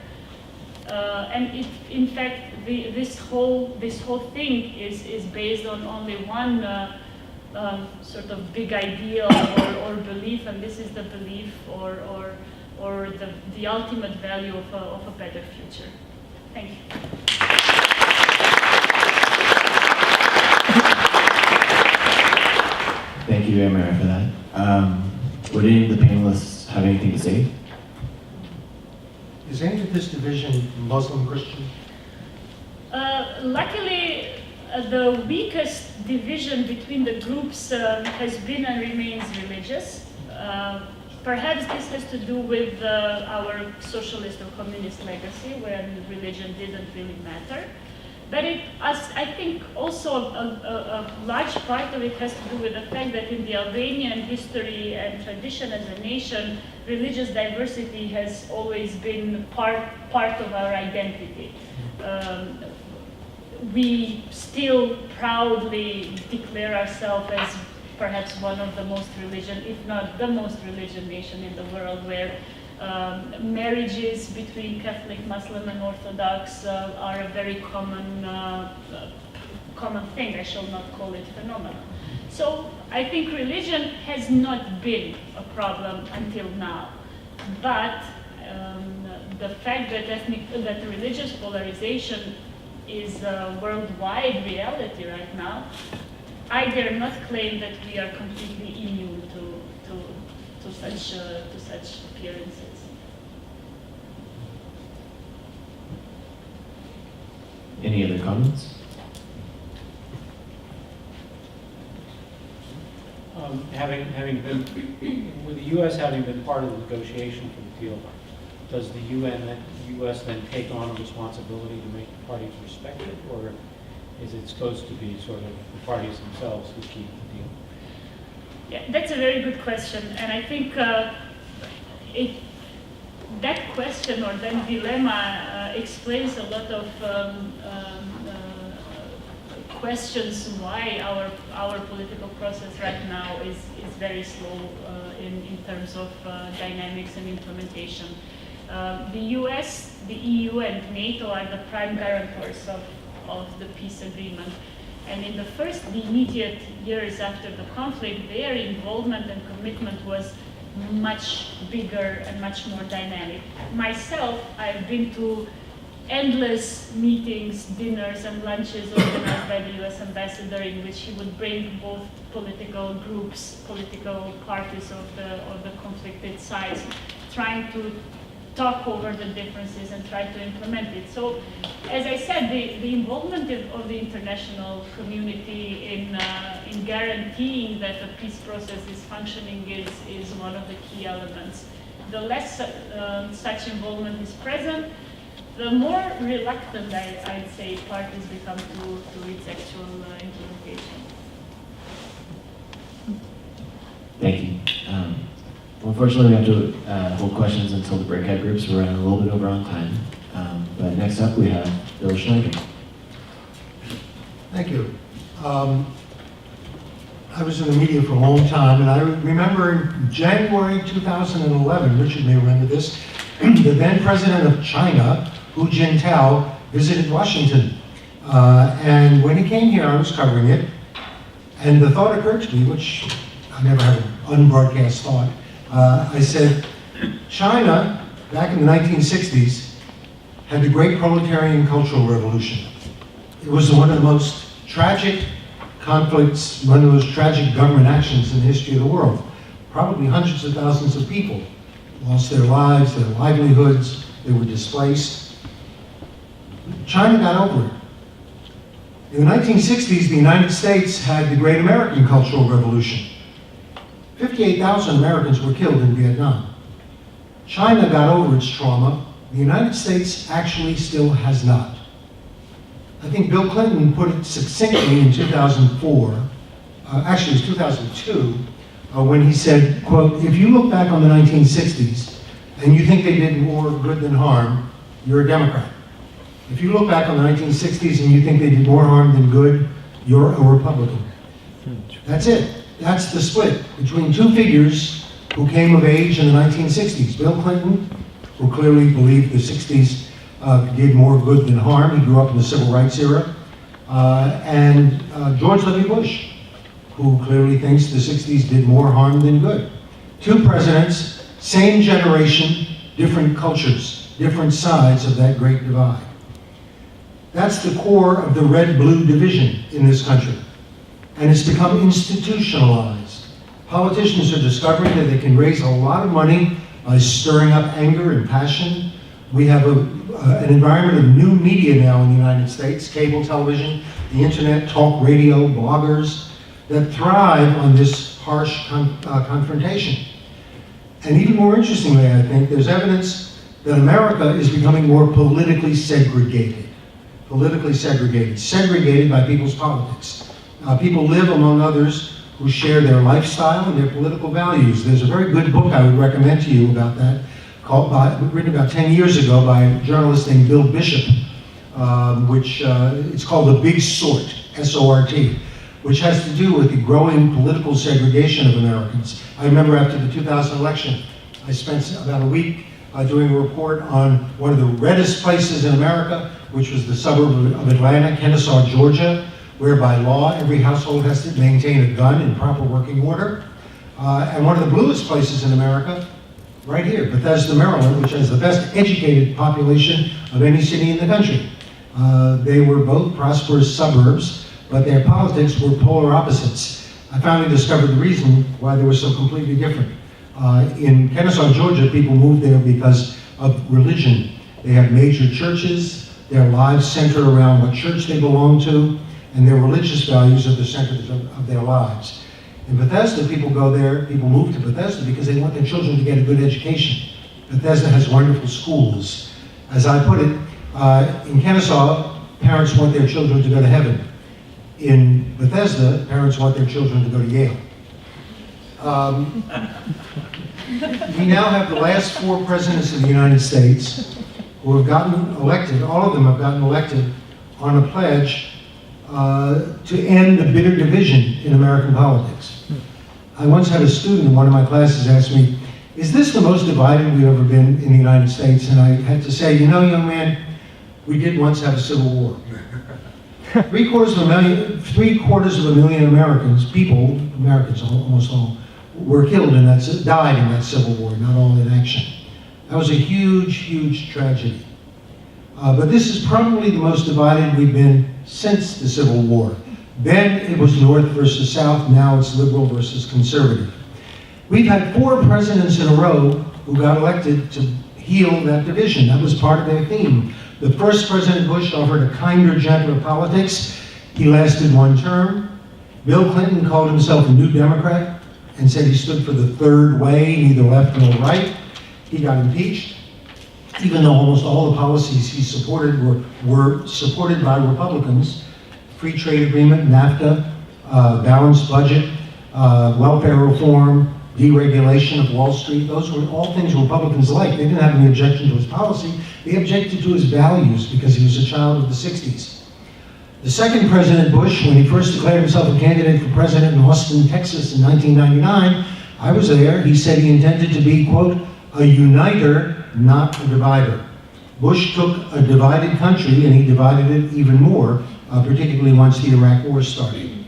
And if, in fact, this whole thing is based on only one sort of big ideal or belief, and this is the belief or the ultimate value of a better future. Thank you. Thank you, Amara, for that. Would any of the panelists have anything to say? Is any of this division Muslim Christian? Luckily, the weakest division between the groups has been and remains religious. Perhaps this has to do with our socialist or communist legacy, when religion didn't really matter. But I think also a large part of it has to do with the fact that in the Albanian history and tradition as a nation, religious diversity has always been part of our identity. We still proudly declare ourselves as perhaps one of the most religious, if not the most religious nation in the world, where marriages between Catholic, Muslim, and Orthodox are a very common thing. I shall not call it phenomenon. So I think religion has not been a problem until now, but the fact that religious polarization is a worldwide reality right now, I dare not claim that we are completely immune to such appearances. Any other comments? Having been, with the U.S. having been part of the negotiation for the deal, does the U.S. then take on a responsibility to make the parties respected, or is it supposed to be sort of the parties themselves who keep the deal? Yeah, that's a very good question, and I think that question or that dilemma explains a lot of questions why our political process right now is very slow in terms of dynamics and implementation. The US, the EU, and NATO are the prime guarantors of the peace agreement. And in the immediate years after the conflict, their involvement and commitment was much bigger and much more dynamic. Myself, I've been to endless meetings, dinners, and lunches organized by the US ambassador, in which he would bring both political groups, political parties of the conflicted sides, trying to talk over the differences and try to implement it. So, as I said, the involvement of the international community in guaranteeing that the peace process is functioning is one of the key elements. The less such involvement is present, the more reluctant, I'd say, parties become to its actual implementation. Thank you. Unfortunately, we have to hold questions until the breakout groups. We're running a little bit over on time. But next up, we have Bill Schneider. Thank you. I was in the media for a long time, and I remember in January 2011, Richard may remember this, the then president of China, Hu Jintao, visited Washington. And when he came here, I was covering it, and the thought occurred to me, which I never had an unbroadcast thought. I said, China, back in the 1960s, had the great proletarian cultural revolution. It was one of the most tragic conflicts, one of the most tragic government actions in the history of the world. Probably hundreds of thousands of people lost their lives, their livelihoods, they were displaced. China got over it. In the 1960s, the United States had the Great American Cultural Revolution. 58,000 Americans were killed in Vietnam. China got over its trauma. The United States actually still has not. I think Bill Clinton put it succinctly in 2004, actually it was 2002, when he said, quote, if you look back on the 1960s and you think they did more good than harm, you're a Democrat. If you look back on the 1960s and you think they did more harm than good, you're a Republican. That's it. That's the split between two figures who came of age in the 1960s. Bill Clinton, who clearly believed the 60s did more good than harm. He grew up in the civil rights era. And George W. Bush, who clearly thinks the 60s did more harm than good. Two presidents, same generation, different cultures, different sides of that great divide. That's the core of the red-blue division in this country. And it's become institutionalized. Politicians are discovering that they can raise a lot of money by stirring up anger and passion. We have an environment of new media now in the United States, cable television, the internet, talk radio, bloggers, that thrive on this harsh confrontation. And even more interestingly, I think, there's evidence that America is becoming more politically segregated. Segregated by people's politics. People live among others who share their lifestyle and their political values. There's a very good book I would recommend to you about that, written about 10 years ago by a journalist named Bill Bishop, which it's called The Big Sort, S-O-R-T, which has to do with the growing political segregation of Americans. I remember after the 2000 election, I spent about a week doing a report on one of the reddest places in America, which was the suburb of Atlanta, Kennesaw, Georgia, where by law every household has to maintain a gun in proper working order. And one of the bluest places in America, right here, Bethesda, Maryland, which has the best educated population of any city in the country. They were both prosperous suburbs, but their politics were polar opposites. I finally discovered the reason why they were so completely different. In Kennesaw, Georgia, people moved there because of religion. They have major churches, their lives center around what church they belong to, and their religious values are the center of their lives. In Bethesda, people go there, people move to Bethesda because they want their children to get a good education. Bethesda has wonderful schools. As I put it, in Kennesaw, parents want their children to go to heaven. In Bethesda, parents want their children to go to Yale. We now have the last 4 presidents of the United States who have gotten elected, all of them have gotten elected on a pledge to end the bitter division in American politics. I once had a student in one of my classes ask me, is this the most divided we've ever been in the United States? And I had to say, you know, young man, we did once have a civil war. 750,000 Americans, Americans almost all, were killed in that, died in that civil war, not all in action. That was a huge, huge tragedy. But this is probably the most divided we've been since the Civil War. Then it was North versus South, now it's liberal versus conservative. We've had 4 presidents in a row who got elected to heal that division. That was part of their theme. The first President Bush offered a kinder, gentler politics. He lasted 1 term. Bill Clinton called himself a New Democrat and said he stood for the third way, neither left nor right. He got impeached, even though almost all the policies he supported were supported by Republicans. Free trade agreement, NAFTA, balanced budget, welfare reform, deregulation of Wall Street. Those were all things Republicans liked. They didn't have any objection to his policy. They objected to his values because he was a child of the 60s. The second President Bush, when he first declared himself a candidate for president in Austin, Texas in 1999, I was there, he said he intended to be, quote, a uniter, not a divider. Bush took a divided country and he divided it even more, particularly once the Iraq War started.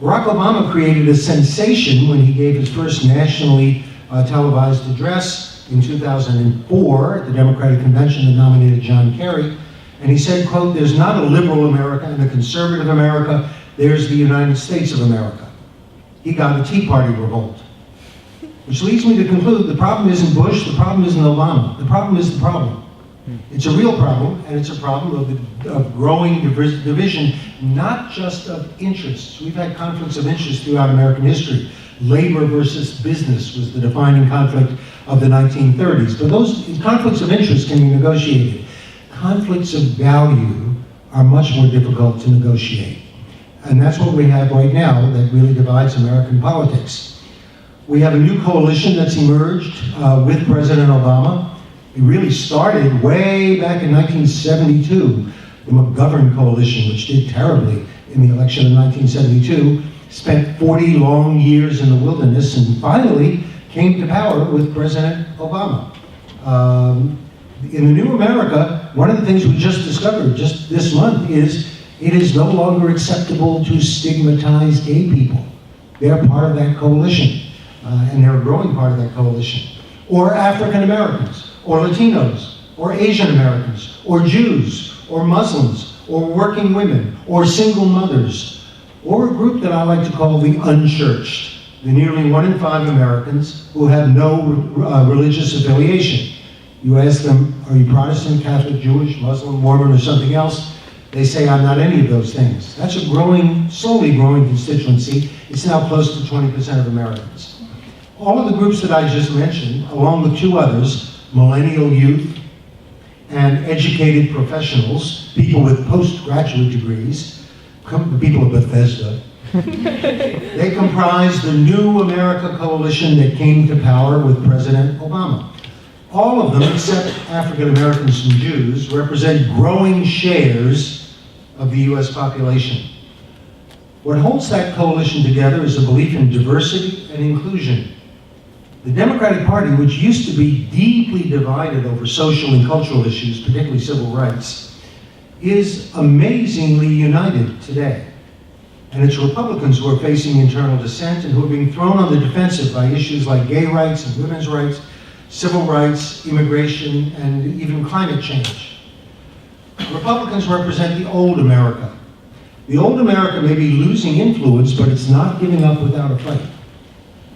Barack Obama created a sensation when he gave his first nationally televised address in 2004 at the Democratic Convention that nominated John Kerry. And he said, quote, there's not a liberal America and a conservative America. There's the United States of America. He got a Tea Party revolt. Which leads me to conclude the problem isn't Bush, the problem isn't Obama. The problem is the problem. It's a real problem, and it's a problem of growing division, not just of interests. We've had conflicts of interest throughout American history. Labor versus business was the defining conflict of the 1930s. But those conflicts of interest can be negotiated. Conflicts of value are much more difficult to negotiate. And that's what we have right now that really divides American politics. We have a new coalition that's emerged with President Obama. It really started way back in 1972, the McGovern coalition, which did terribly in the election of 1972, spent 40 long years in the wilderness and finally came to power with President Obama. In the new America, one of the things we just discovered just this month is it is no longer acceptable to stigmatize gay people. They're part of that coalition, and they're a growing part of that coalition. Or African Americans, or Latinos, or Asian Americans, or Jews, or Muslims, or working women, or single mothers, or a group that I like to call the unchurched, the nearly 1 in 5 Americans who have no religious affiliation. You ask them, are you Protestant, Catholic, Jewish, Muslim, Mormon, or something else? They say, I'm not any of those things. That's a growing, slowly growing constituency. It's now close to 20% of Americans. All of the groups that I just mentioned, along with 2 others, millennial youth and educated professionals, people with postgraduate degrees, the people of Bethesda, they comprise the New America Coalition that came to power with President Obama. All of them, except African Americans and Jews, represent growing shares of the US population. What holds that coalition together is a belief in diversity and inclusion. The Democratic Party, which used to be deeply divided over social and cultural issues, particularly civil rights, is amazingly united today. And it's Republicans who are facing internal dissent and who are being thrown on the defensive by issues like gay rights and women's rights, civil rights, immigration, and even climate change. Republicans represent the old America. The old America may be losing influence, but it's not giving up without a fight.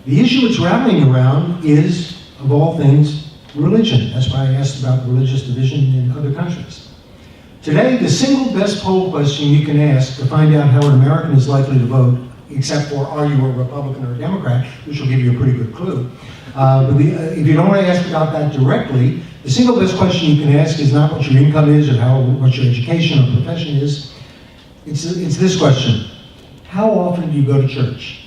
The issue it's rallying around is, of all things, religion. That's why I asked about religious division in other countries. Today, the single best poll question you can ask to find out how an American is likely to vote, except for are you a Republican or a Democrat, which will give you a pretty good clue. If you don't want to ask about that directly, the single best question you can ask is not what your income is or what your education or profession is. It's this question: how often do you go to church?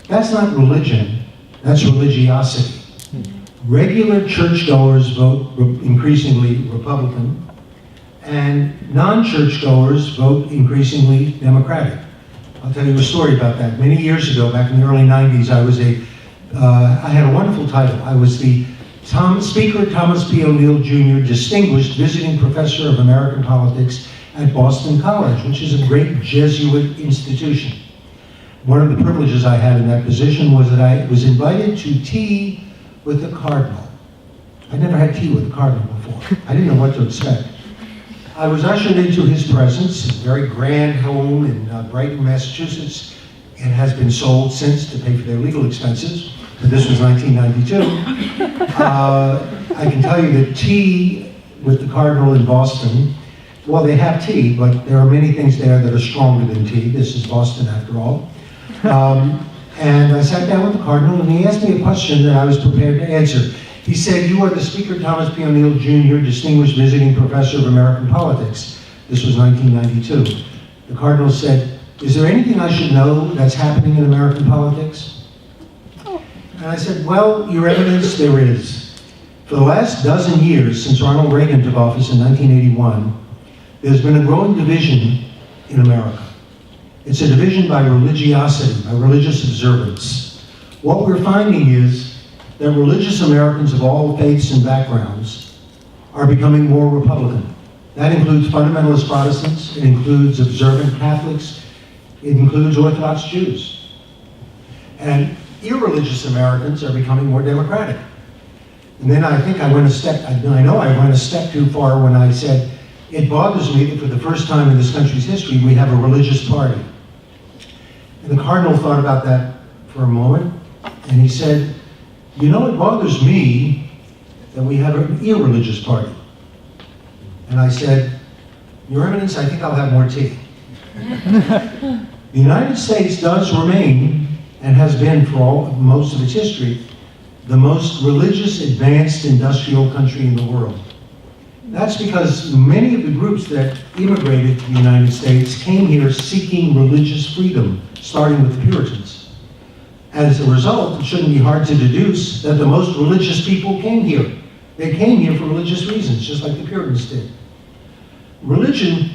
That's not religion, that's religiosity. Regular churchgoers vote increasingly Republican, and non-churchgoers vote increasingly Democratic. I'll tell you a story about that. Many years ago, back in the early 90s, I had a wonderful title. I was the Speaker Thomas P. O'Neill Jr. Distinguished Visiting Professor of American Politics at Boston College, which is a great Jesuit institution. One of the privileges I had in that position was that I was invited to tea with the Cardinal. I'd never had tea with the Cardinal before. I didn't know what to expect. I was ushered into his presence, his very grand home in Brighton, Massachusetts. It has been sold since to pay for their legal expenses, but this was 1992. I can tell you that tea with the Cardinal in Boston, well, they have tea, but there are many things there that are stronger than tea. This is Boston, after all. And I sat down with the Cardinal, and he asked me a question that I was prepared to answer. He said, "You are the Speaker Thomas P. O'Neill Jr., Distinguished Visiting Professor of American Politics." This was 1992. The Cardinal said, "Is there anything I should know that's happening in American politics?" And I said, "Well, Your Eminence, there is. For the last dozen years, since Ronald Reagan took office in 1981, there's been a growing division in America. It's a division by religiosity, by religious observance. What we're finding is that religious Americans of all faiths and backgrounds are becoming more Republican. That includes fundamentalist Protestants, it includes observant Catholics, it includes Orthodox Jews. And irreligious Americans are becoming more Democratic." And then I think I went a step too far when I said, "It bothers me that for the first time in this country's history, we have a religious party." And the cardinal thought about that for a moment, and he said, you know, it bothers me that we have an irreligious party. And I said, Your Eminence, I think I'll have more tea. The United States does remain, and has been for most of its history, the most religious, advanced industrial country in the world. That's because many of the groups that immigrated to the United States came here seeking religious freedom, starting with the Puritans. As a result, it shouldn't be hard to deduce that the most religious people came here. They came here for religious reasons, just like the Puritans did. Religion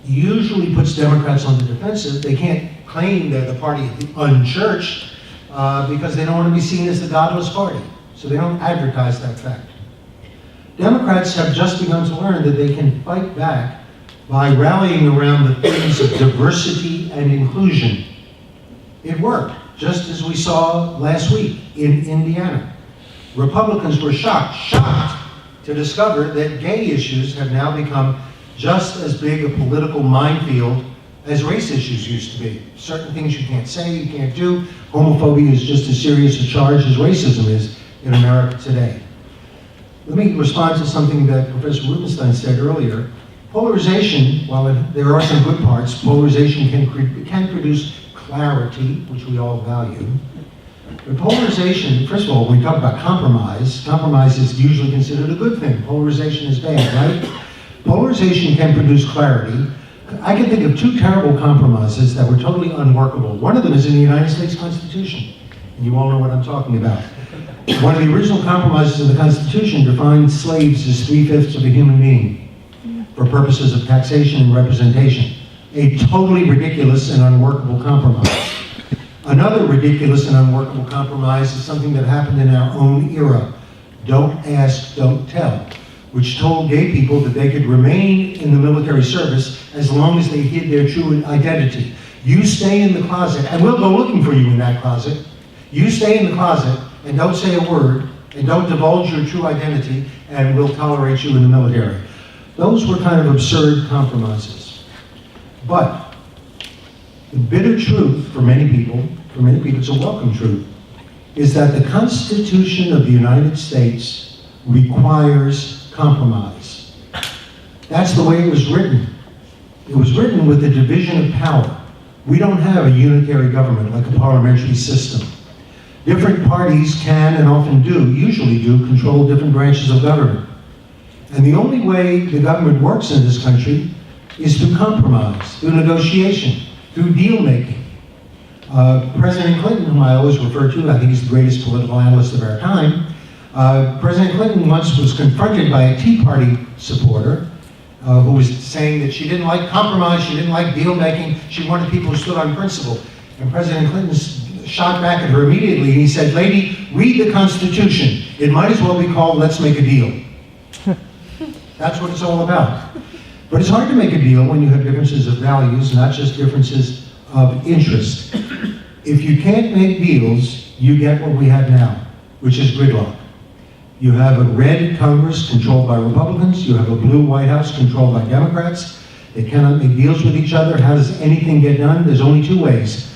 usually puts Democrats on the defensive. They can't claim they're the party of the unchurched because they don't want to be seen as the godless party. So they don't advertise that fact. Democrats have just begun to learn that they can fight back by rallying around the themes of diversity and inclusion. It worked, just as we saw last week in Indiana. Republicans were shocked to discover that gay issues have now become just as big a political minefield as race issues used to be. Certain things you can't say, you can't do. Homophobia is just as serious a charge as racism is in America today. Let me respond to something that Professor Rubenstein said earlier. Polarization, while there are some good parts, polarization can produce clarity, which we all value. But polarization, first of all, when we talk about compromise is usually considered a good thing. Polarization is bad, right? Polarization can produce clarity. I can think of two terrible compromises that were totally unworkable. One of them is in the United States Constitution, and you all know what I'm talking about. One of the original compromises in the Constitution defined slaves as 3/5 of a human being for purposes of taxation and representation. A totally ridiculous and unworkable compromise. Another ridiculous and unworkable compromise is something that happened in our own era. Don't ask, don't tell, which told gay people that they could remain in the military service as long as they hid their true identity. You stay in the closet, and we'll go looking for you in that closet. You stay in the closet, and don't say a word, and don't divulge your true identity, and we'll tolerate you in the military. Those were kind of absurd compromises. But the bitter truth for many people it's a welcome truth, is that the Constitution of the United States requires compromise. That's the way it was written. It was written with the division of power. We don't have a unitary government like a parliamentary system. Different parties can and often usually do, control different branches of government. And the only way the government works in this country is through compromise, through negotiation, through deal-making. President Clinton, whom I always refer to, I think he's the greatest political analyst of our time, President Clinton once was confronted by a Tea Party supporter who was saying that she didn't like compromise, she didn't like deal-making, she wanted people who stood on principle. And President Clinton shot back at her immediately, and he said, "Lady, read the Constitution. It might as well be called Let's Make a Deal." That's what it's all about. But it's hard to make a deal when you have differences of values, not just differences of interest. If you can't make deals, you get what we have now, which is gridlock. You have a red Congress controlled by Republicans, you have a blue White House controlled by Democrats. They cannot make deals with each other. How does anything get done? There's only two ways.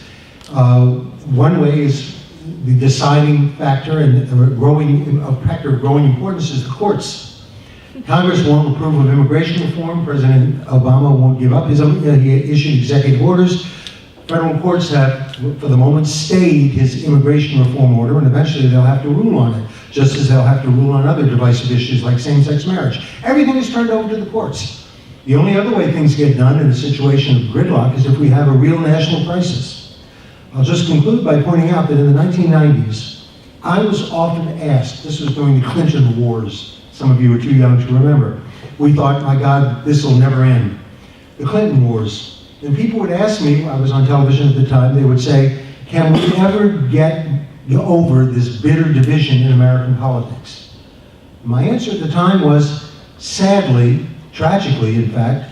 One way is the deciding factor and a factor of growing importance is the courts. Congress won't approve of immigration reform. President Obama won't give up. He issued executive orders. Federal courts have, for the moment, stayed his immigration reform order, and eventually they'll have to rule on it, just as they'll have to rule on other divisive issues like same-sex marriage. Everything is turned over to the courts. The only other way things get done in a situation of gridlock is if we have a real national crisis. I'll just conclude by pointing out that in the 1990s, I was often asked, this was during the Clinton Wars, some of you are too young to remember. We thought, my God, this will never end. The Clinton Wars. And people would ask me, I was on television at the time, they would say, can we ever get over this bitter division in American politics? My answer at the time was, sadly, tragically in fact,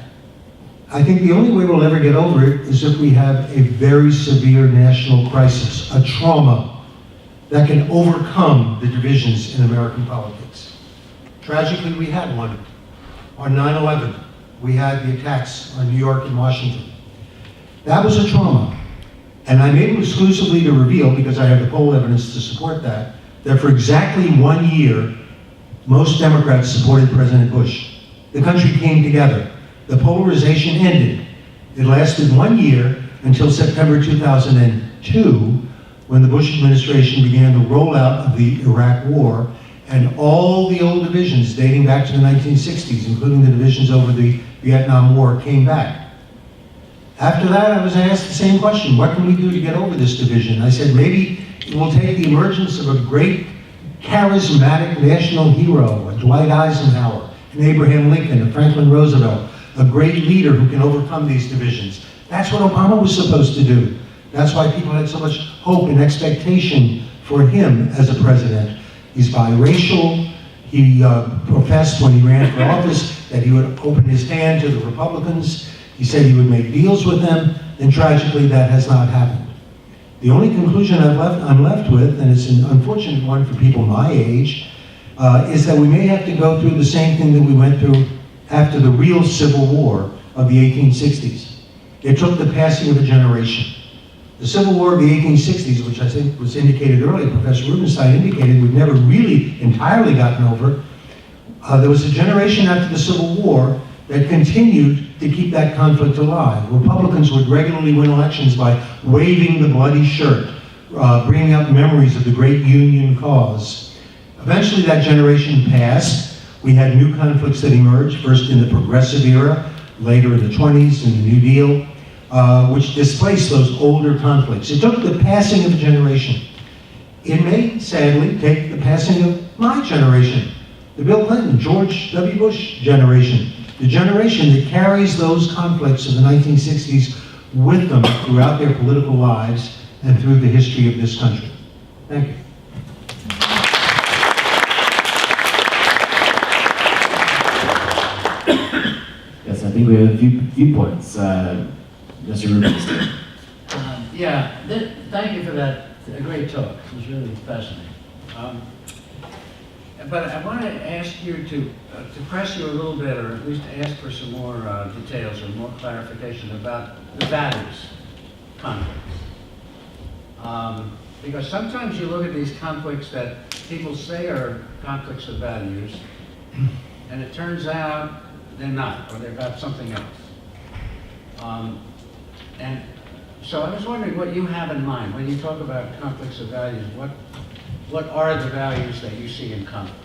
I think the only way we'll ever get over it is if we have a very severe national crisis, a trauma that can overcome the divisions in American politics. Tragically, we had one. On 9/11, we had the attacks on New York and Washington. That was a trauma. And I'm able exclusively to reveal, because I have the poll evidence to support that for exactly 1 year, most Democrats supported President Bush. The country came together. The polarization ended. It lasted 1 year until September 2002, when the Bush administration began the rollout of the Iraq War, and all the old divisions dating back to the 1960s, including the divisions over the Vietnam War, came back. After that, I was asked the same question: what can we do to get over this division? I said, maybe it will take the emergence of a great, charismatic national hero, a Dwight Eisenhower, an Abraham Lincoln, a Franklin Roosevelt, a great leader who can overcome these divisions. That's what Obama was supposed to do. That's why people had so much hope and expectation for him as a president. He's biracial. He professed when he ran for office that he would open his hand to the Republicans. He said he would make deals with them, and tragically that has not happened. The only conclusion I'm left with, and it's an unfortunate one for people my age, is that we may have to go through the same thing that we went through after the real Civil War of the 1860s. It took the passing of a generation. The Civil War of the 1860s, which I think was indicated earlier, Professor Rubenstein indicated, we've never really entirely gotten over. There was a generation after the Civil War that continued to keep that conflict alive. Republicans would regularly win elections by waving the bloody shirt, bringing up memories of the great Union cause. Eventually that generation passed. We had new conflicts that emerged, first in the Progressive era, later in the 20s, in the New Deal, which displaced those older conflicts. It took the passing of a generation. It may, sadly, take the passing of my generation, the Bill Clinton, George W. Bush generation, the generation that carries those conflicts of the 1960s with them throughout their political lives and through the history of this country. Thank you. Yes, I think we have a few viewpoints. Mr. Rubenstein. Thank you for that great talk. It was really fascinating. But I want to ask you to press you a little bit, or at least ask for some more details or more clarification about the values conflicts. Because sometimes you look at these conflicts that people say are conflicts of values, and it turns out they're not, or they're about something else. And so I was wondering what you have in mind when you talk about conflicts of values. What are the values that you see in conflict?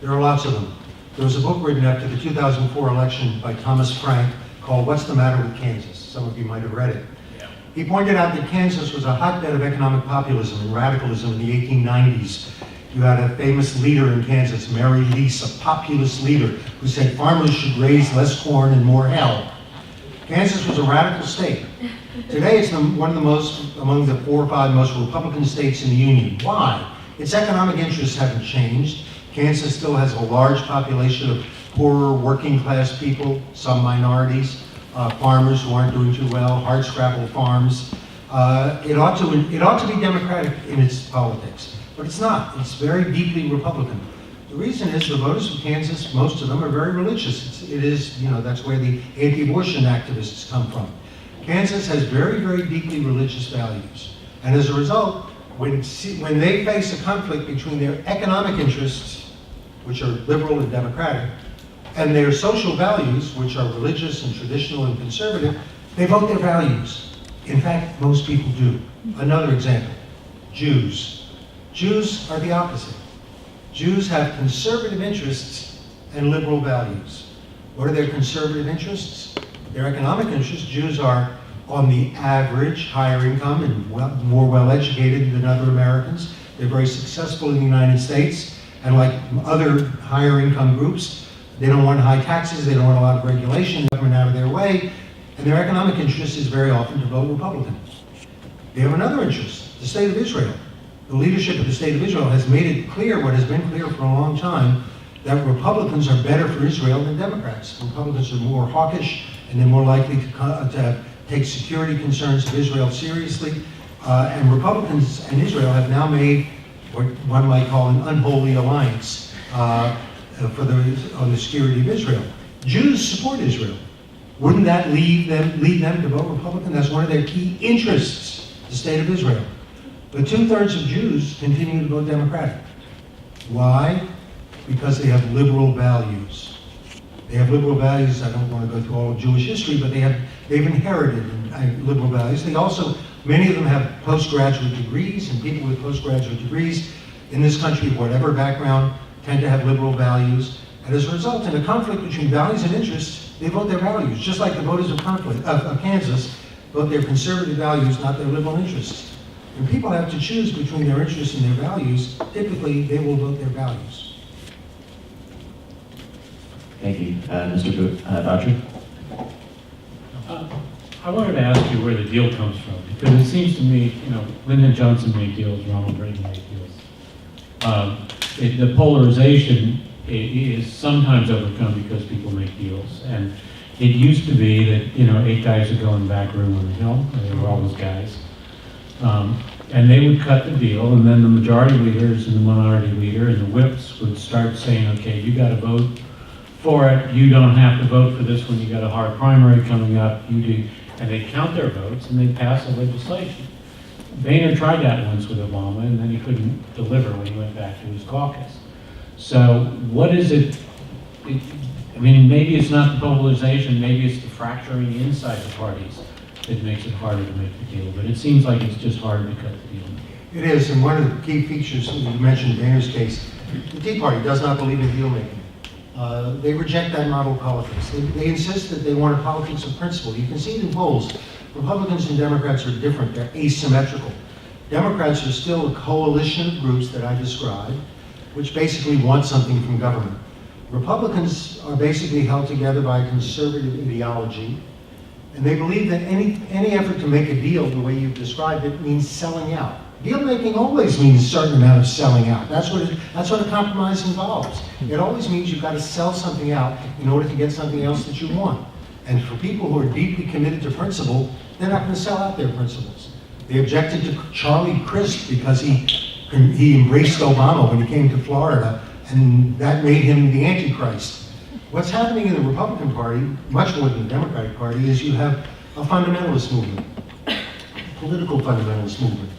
There are lots of them. There was a book written after the 2004 election by Thomas Frank called What's the Matter with Kansas? Some of you might have read it. Yeah. He pointed out that Kansas was a hotbed of economic populism and radicalism in the 1890s. You had a famous leader in Kansas, Mary Lease, a populist leader, who said farmers should raise less corn and more hell. Kansas was a radical state. Today it's among the 4 or 5 most Republican states in the Union. Why? Its economic interests haven't changed. Kansas still has a large population of poorer working class people, some minorities, farmers who aren't doing too well, hardscrabble farms. It ought to be democratic in its politics, but it's not. It's very deeply Republican. The reason is the voters of Kansas, most of them are very religious. That's where the anti-abortion activists come from. Kansas has very, very deeply religious values. And as a result, when they face a conflict between their economic interests, which are liberal and democratic, and their social values, which are religious and traditional and conservative, they vote their values. In fact, most people do. Another example, Jews. Jews are the opposite. Jews have conservative interests and liberal values. What are their conservative interests? Their economic interests. Jews are, on the average, higher income and more well-educated than other Americans. They're very successful in the United States, and like other higher income groups, they don't want high taxes, they don't want a lot of regulation, government out of their way, and their economic interest is very often to vote Republican. They have another interest, the state of Israel. The leadership of the state of Israel has made it clear, what has been clear for a long time, that Republicans are better for Israel than Democrats. Republicans are more hawkish, and they're more likely to take security concerns of Israel seriously. And Republicans and Israel have now made what one might call an unholy alliance on the security of Israel. Jews support Israel. Wouldn't that lead them to vote Republican? That's one of their key interests. the state of Israel. But 2/3 of Jews continue to vote Democratic. Why? Because they have liberal values. They have liberal values. I don't want to go through all of Jewish history, but they've inherited liberal values. They also, many of them have postgraduate degrees, and people with postgraduate degrees in this country, whatever background, tend to have liberal values. And as a result, in a conflict between values and interests, they vote their values, just like the voters of Kansas vote their conservative values, not their liberal interests. When people have to choose between their interests and their values, typically they will vote their values. Thank you. Mr. Boucher? I wanted to ask you where the deal comes from, because it seems to me, Lyndon Johnson made deals, Ronald Reagan made deals. The polarization is sometimes overcome because people make deals, and it used to be that 8 guys would go in the back room on the Hill, and they were all those guys, and they would cut the deal, and then the majority leaders and the minority leader and the whips would start saying, okay, you got to vote for it, you don't have to vote for this one, you got a hard primary coming up, you do, and they'd count their votes and they'd pass the legislation. Boehner tried that once with Obama, and then he couldn't deliver when he went back to his caucus. So what is it, maybe it's not the polarization, maybe it's the fracturing inside the parties that makes it harder to make the deal, but it seems like it's just harder to cut the deal. It is, and one of the key features, you mentioned Boehner's case, the Tea Party does not believe in deal making. They reject that model of politics. They insist that they want a politics of principle. You can see it in polls. Republicans and Democrats are different. They're asymmetrical. Democrats are still a coalition of groups that I described, which basically want something from government. Republicans are basically held together by a conservative ideology, and they believe that any effort to make a deal the way you've described it means selling out. Deal making always means a certain amount of selling out. That's what a compromise involves. It always means you've got to sell something out in order to get something else that you want. And for people who are deeply committed to principle, they're not going to sell out their principles. They objected to Charlie Crist because he embraced Obama when he came to Florida, and that made him the Antichrist. What's happening in the Republican Party, much more than the Democratic Party, is you have a fundamentalist movement, political fundamentalist movement.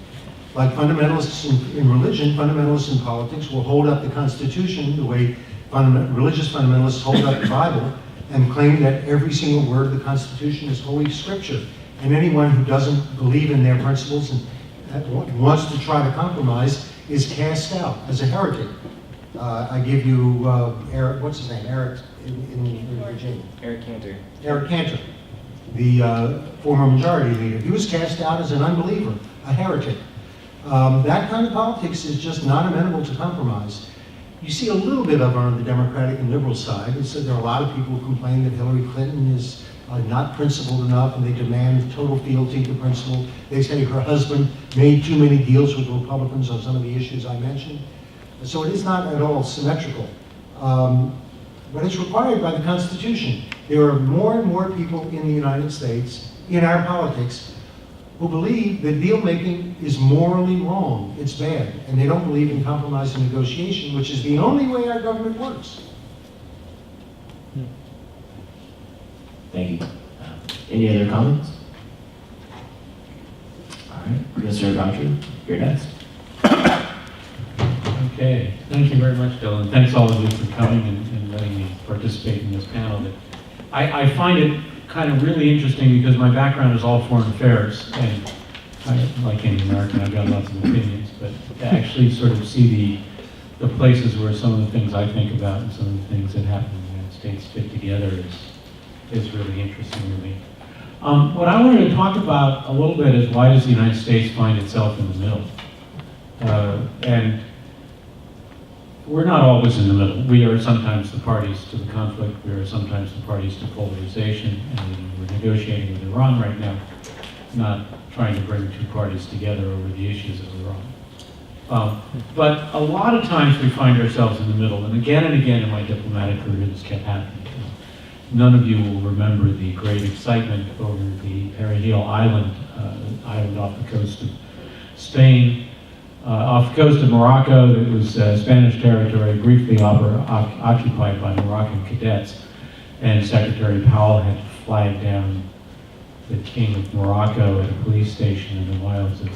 Like fundamentalists in religion, fundamentalists in politics will hold up the Constitution the way religious fundamentalists hold up the Bible and claim that every single word of the Constitution is holy scripture. And anyone who doesn't believe in their principles and wants to try to compromise is cast out as a heretic. I give you Eric, what's his name? Eric in Virginia. Eric Cantor. Eric Cantor, the former majority leader. He was cast out as an unbeliever, a heretic. That kind of politics is just not amenable to compromise. You see a little bit of it on the Democratic and liberal side. It's that there are a lot of people who complain that Hillary Clinton is not principled enough, and they demand total fealty to principle. They say her husband made too many deals with Republicans on some of the issues I mentioned. So it is not at all symmetrical. But it's required by the Constitution. There are more and more people in the United States, in our politics, who believe that deal-making is morally wrong, it's bad, and they don't believe in compromise and negotiation, which is the only way our government works. Thank you. Any other comments? All right, Mr. Boucher, you're next. Okay, thank you very much, Dylan. Thanks all of you for coming and letting me participate in this panel. I find it kind of really interesting because my background is all foreign affairs, and like any American, I've got lots of opinions, but to actually sort of see the places where some of the things I think about and some of the things that happen in the United States fit together is really interesting to me. What I wanted to talk about a little bit is why does the United States find itself in the middle? And we're not always in the middle. We are sometimes the parties to the conflict. We are sometimes the parties to polarization. And we're negotiating with Iran right now, not trying to bring two parties together over the issues of Iran. But a lot of times we find ourselves in the middle. And again in my diplomatic career, this kept happening. None of you will remember the great excitement over the Perejil Island, island off the coast of Spain. Off the coast of Morocco, it was Spanish territory, briefly occupied by Moroccan cadets, and Secretary Powell had to flag down the King of Morocco at a police station in the wilds of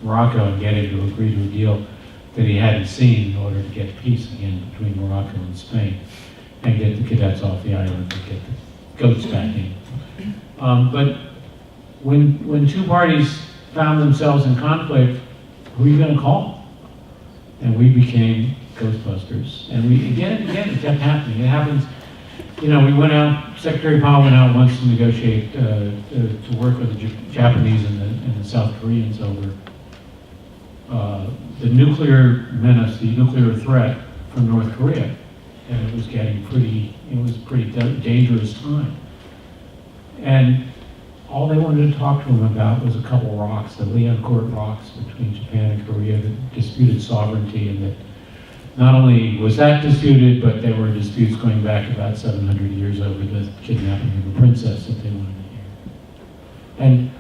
Morocco and get him to agree to a deal that he hadn't seen in order to get peace again between Morocco and Spain and get the cadets off the island and get the goats back in. But when two parties found themselves in conflict, who are you going to call? And we became Ghostbusters. And we again and again, it kept happening. It happens, we went out, Secretary Powell went out once to negotiate, to work with the Japanese and the South Koreans over the nuclear menace, the nuclear threat from North Korea. And it was getting it was a pretty dangerous time. And all they wanted to talk to him about was a couple rocks, the Leoncourt rocks between Japan and Korea that disputed sovereignty, and that not only was that disputed, but there were disputes going back about 700 years over the kidnapping of a princess that they wanted to hear. And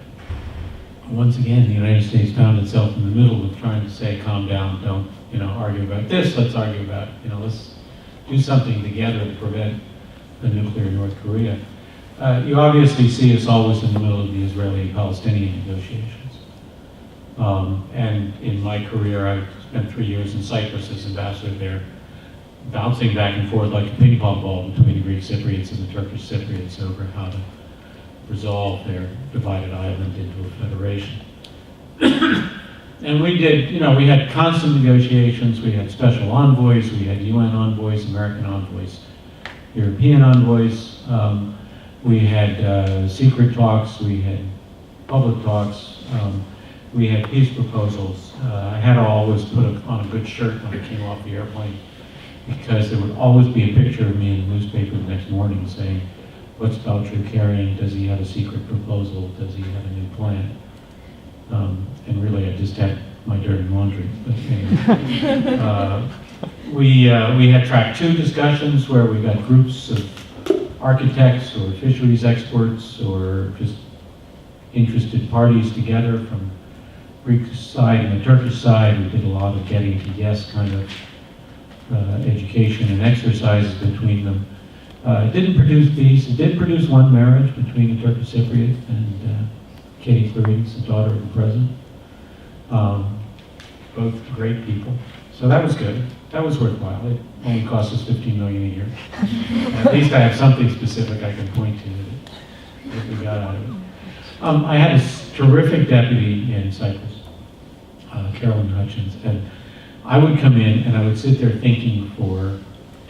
once again, the United States found itself in the middle of trying to say, calm down, don't argue about this, let's argue about, let's do something together to prevent the nuclear North Korea. You obviously see us always in the middle of the Israeli-Palestinian negotiations. And in my career, I spent 3 years in Cyprus as ambassador there, bouncing back and forth like a ping pong ball between the Greek Cypriots and the Turkish Cypriots over how to resolve their divided island into a federation. And we did, we had constant negotiations, we had special envoys, we had UN envoys, American envoys, European envoys. We had secret talks, we had public talks, we had peace proposals. I had to always put on a good shirt when I came off the airplane, because there would always be a picture of me in the newspaper the next morning saying, what's Boucher carrying? Does he have a secret proposal? Does he have a new plan? And really, I just had my dirty laundry. But anyway, we had track 2 discussions where we got groups of architects or fisheries experts or just interested parties together from Greek side and the Turkish side. We did a lot of getting to yes kind of education and exercises between them. It didn't produce peace. It did produce one marriage between a Turkish Cypriot and Katie Clarice, the daughter of the president. Both great people. So that was good. That was worthwhile. It only cost us $15 million a year. At least I have something specific I can point to that we got out of it. I had a terrific deputy in Cyprus, Carolyn Hutchins, and I would come in and I would sit there thinking for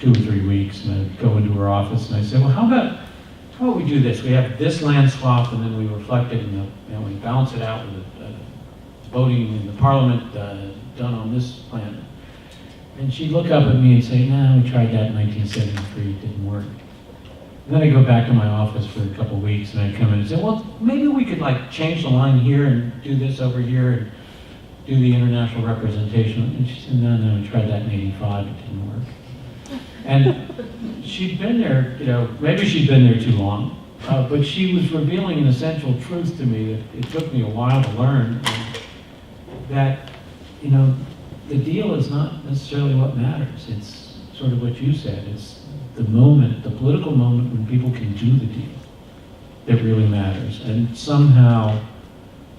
2 or 3 weeks, and I'd go into her office and I'd say, well, how about we do this? We have this land swap, and then we reflect it and we balance it out with voting in the parliament done on this plan. And she'd look up at me and say, no, we tried that in 1973, it didn't work. And then I'd go back to my office for a couple of weeks and I'd come in and say, well, maybe we could change the line here and do this over here and do the international representation. And she said, no, we tried that in 85, it didn't work. And she'd been there, maybe she'd been there too long, but she was revealing an essential truth to me that it took me a while to learn, that, the deal is not necessarily what matters. It's sort of what you said. It's the moment, the political moment when people can do the deal that really matters. And somehow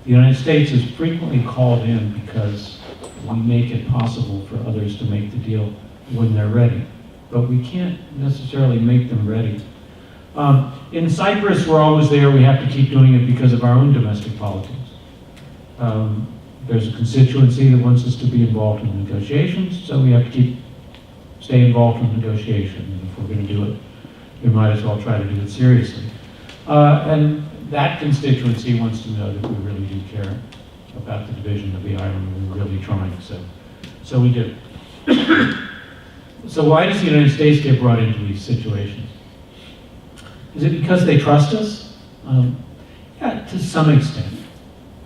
the United States is frequently called in because we make it possible for others to make the deal when they're ready. But we can't necessarily make them ready. In Cyprus, we're always there. We have to keep doing it because of our own domestic politics. There's a constituency that wants us to be involved in negotiations, so we have to stay involved in negotiation. And if we're going to do it, we might as well try to do it seriously. And that constituency wants to know that we really do care about the division of the island, and we're really trying. So we do. So why does the United States get brought into these situations? Is it because they trust us? Yeah, to some extent,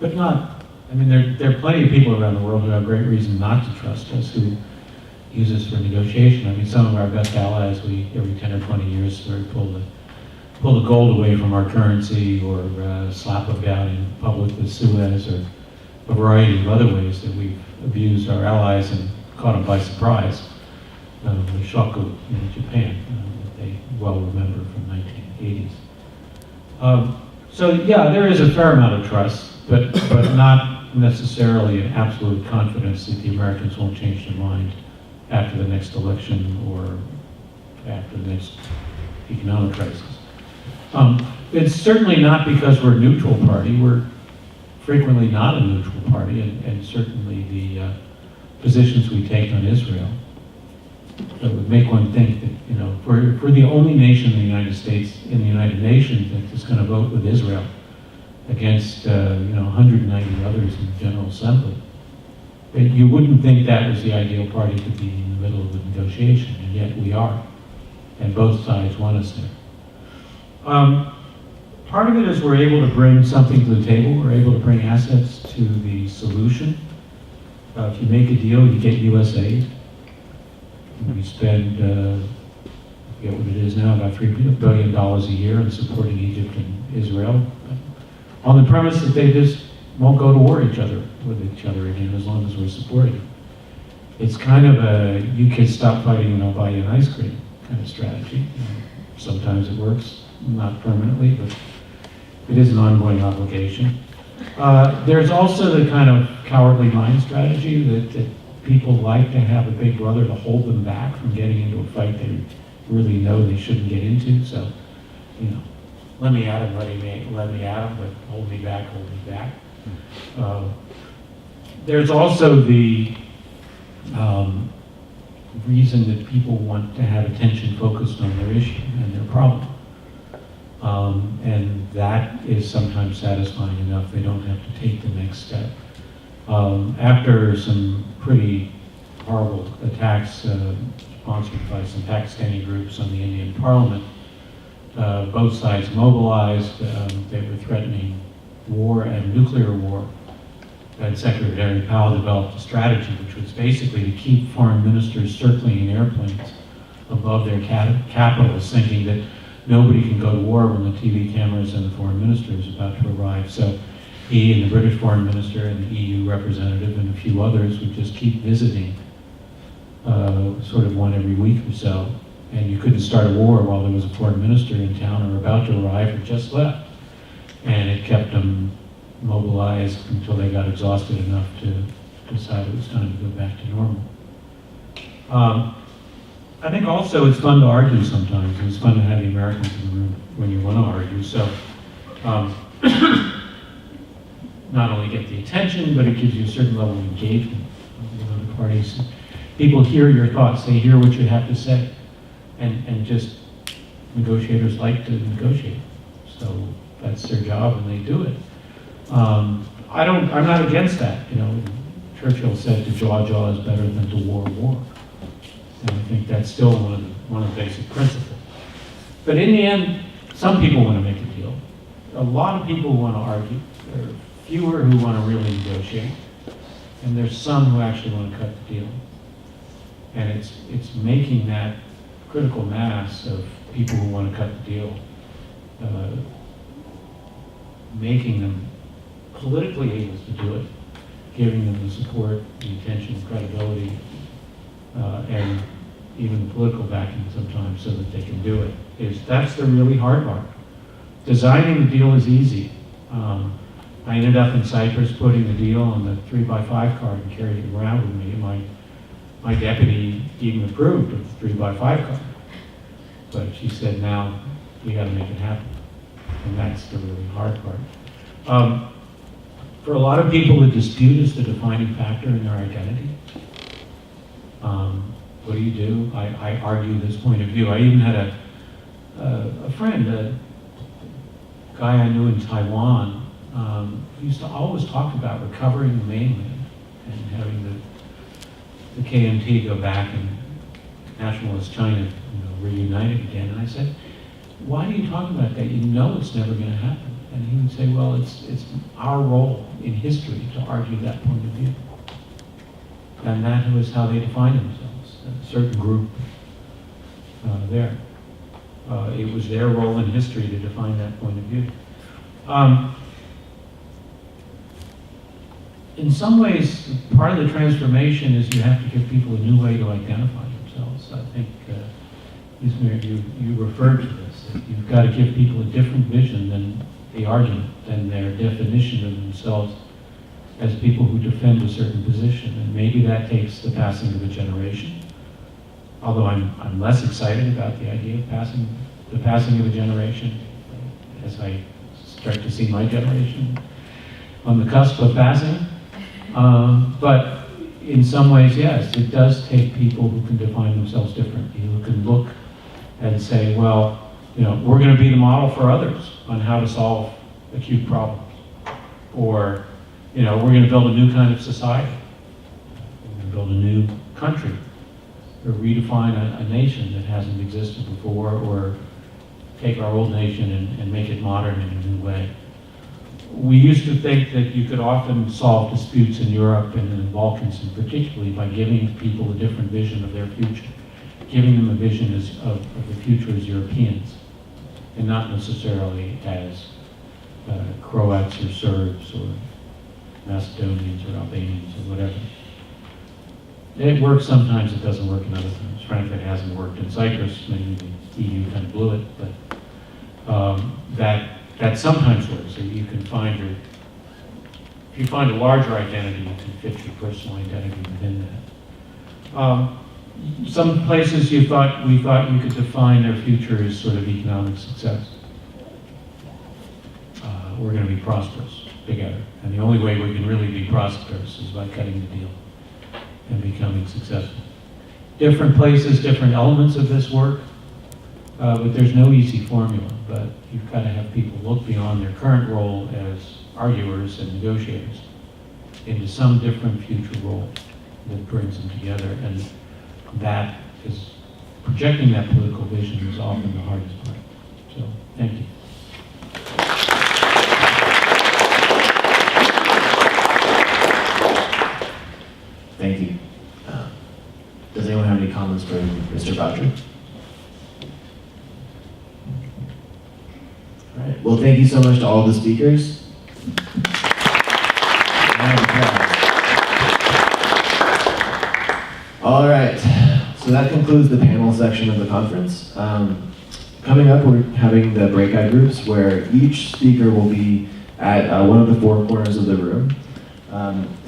but not. I mean, there are plenty of people around the world who have great reason not to trust us, who use us for negotiation. I mean, some of our best allies, we every 10 or 20 years sort of pull the gold away from our currency, or slap them down in public with Suez, or a variety of other ways that we've abused our allies and caught them by surprise. The Shoku in Japan, that they well remember from 1980s. So yeah, there is a fair amount of trust, but not not necessarily an absolute confidence that the Americans won't change their mind after the next election or after the next economic crisis. It's certainly not because we're a neutral party. We're frequently not a neutral party, and certainly the positions we take on Israel that would make one think that, you know, if we're the only nation in the United States, in the United Nations, that's going to vote with Israel against, 190 others in the General Assembly. You wouldn't think that was the ideal party to be in the middle of the negotiation, and yet we are, and both sides want us there. Part of it is we're able to bring something to the table. We're able to bring assets to the solution. If you make a deal, you get US aid. We spend, I forget what it is now, about $3 billion a year in supporting Egypt and Israel, on the premise that they just won't go to war with each other again as long as we're supporting them. It's kind of a, you kids stop fighting and I'll buy you an ice cream kind of strategy. Sometimes it works, not permanently, but it is an ongoing obligation. There's also the kind of cowardly mind strategy that people like to have a big brother to hold them back from getting into a fight they really know they shouldn't get into. So, let me at him, let me at him, but hold me back. There's also the reason that people want to have attention focused on their issue and their problem. And that is sometimes satisfying enough. They don't have to take the next step. After some pretty horrible attacks sponsored by some Pakistani groups on the Indian parliament, both sides mobilized. They were threatening war and nuclear war. And Secretary Powell developed a strategy which was basically to keep foreign ministers circling in airplanes above their capitals, thinking that nobody can go to war when the TV cameras and the foreign minister is about to arrive. So he and the British foreign minister and the EU representative and a few others would just keep visiting, sort of one every week or so. And you couldn't start a war while there was a foreign minister in town or about to arrive or just left. And it kept them mobilized until they got exhausted enough to decide it was time to go back to normal. I think also it's fun to argue sometimes, and it's fun to have the Americans in the room when you want to argue. So not only get the attention, but it gives you a certain level of engagement. The parties, people hear your thoughts, they hear what you have to say, and just negotiators like to negotiate. So that's their job, and they do it. I'm not against that. Churchill said to jaw is better than to war. And I think that's still one of the basic principles. But in the end, some people want to make a deal. A lot of people want to argue. There are fewer who want to really negotiate. And there's some who actually want to cut the deal. And it's making that critical mass of people who want to cut the deal, making them politically able to do it, giving them the support, the attention, credibility, and even the political backing sometimes so that they can do it. That's the really hard part. Designing the deal is easy. I ended up in Cyprus putting the deal on the 3x5 card and carried it around with me. My deputy even approved of the 3x5 card. But she said, now you got to make it happen. And that's the really hard part. For a lot of people, the dispute is the defining factor in their identity. What do? I argue this point of view. I even had a friend, a guy I knew in Taiwan, who used to always talk about recovering the mainland and having the KMT go back and nationalist China reunited again. And I said, why do you talk about that? You know it's never going to happen. And he would say, well, it's our role in history to argue that point of view. And that was how they defined themselves, a certain group there. It was their role in history to define that point of view. In some ways, part of the transformation is you have to give people a new way to identify themselves. I think, Ismail, you referred to this, that you've got to give people a different vision than the argument, than their definition of themselves as people who defend a certain position. And maybe that takes the passing of a generation. Although I'm less excited about the idea of the passing of a generation, as I start to see my generation on the cusp of passing. But in some ways, yes, it does take people who can define themselves differently, who can look and say, well, we're going to be the model for others on how to solve acute problems. Or, we're going to build a new kind of society. We're going to build a new country, or redefine a nation that hasn't existed before, or take our old nation and make it modern in a new way. We used to think that you could often solve disputes in Europe and in the Balkans, and particularly by giving people a different vision of their future, giving them a vision of the future as Europeans, and not necessarily as Croats or Serbs or Macedonians or Albanians or whatever. It works sometimes, it doesn't work in other times. Frankly, it hasn't worked in Cyprus. Maybe the EU kind of blew it, but that sometimes works. So you can find if you find a larger identity, you can fit your personal identity within that. Some places we thought you could define their future as sort of economic success. We're going to be prosperous together. And the only way we can really be prosperous is by cutting the deal and becoming successful. Different places, different elements of this work, but there's no easy formula. But you've got to have people look beyond their current role as arguers and negotiators into some different future role that brings them together. And that is, projecting that political vision is often the hardest part. So, thank you. Thank you. Does anyone have any comments for Mr. Boucher? All right. Well, thank you so much to all the speakers. All right. So that concludes the panel section of the conference. Coming up, we're having the breakout groups where each speaker will be at one of the four corners of the room.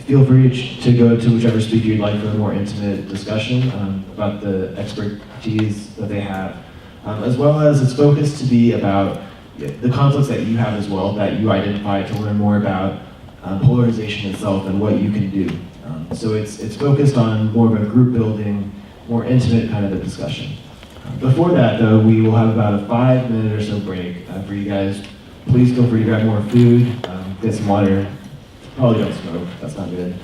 Feel free to go to whichever speaker you'd like for a more intimate discussion about the expertise that they have, as well as it's focused to be about the conflicts that you have as well, that you identify to learn more about polarization itself and what you can do. So it's focused on more of a group building, more intimate kind of a discussion. Before that, though, we will have about a 5-minute or so break for you guys. Please feel free to grab more food, get some water. Probably don't smoke, that's not good.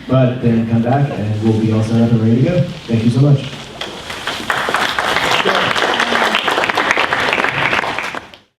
But then come back and we'll be all set up and ready to go. Thank you so much.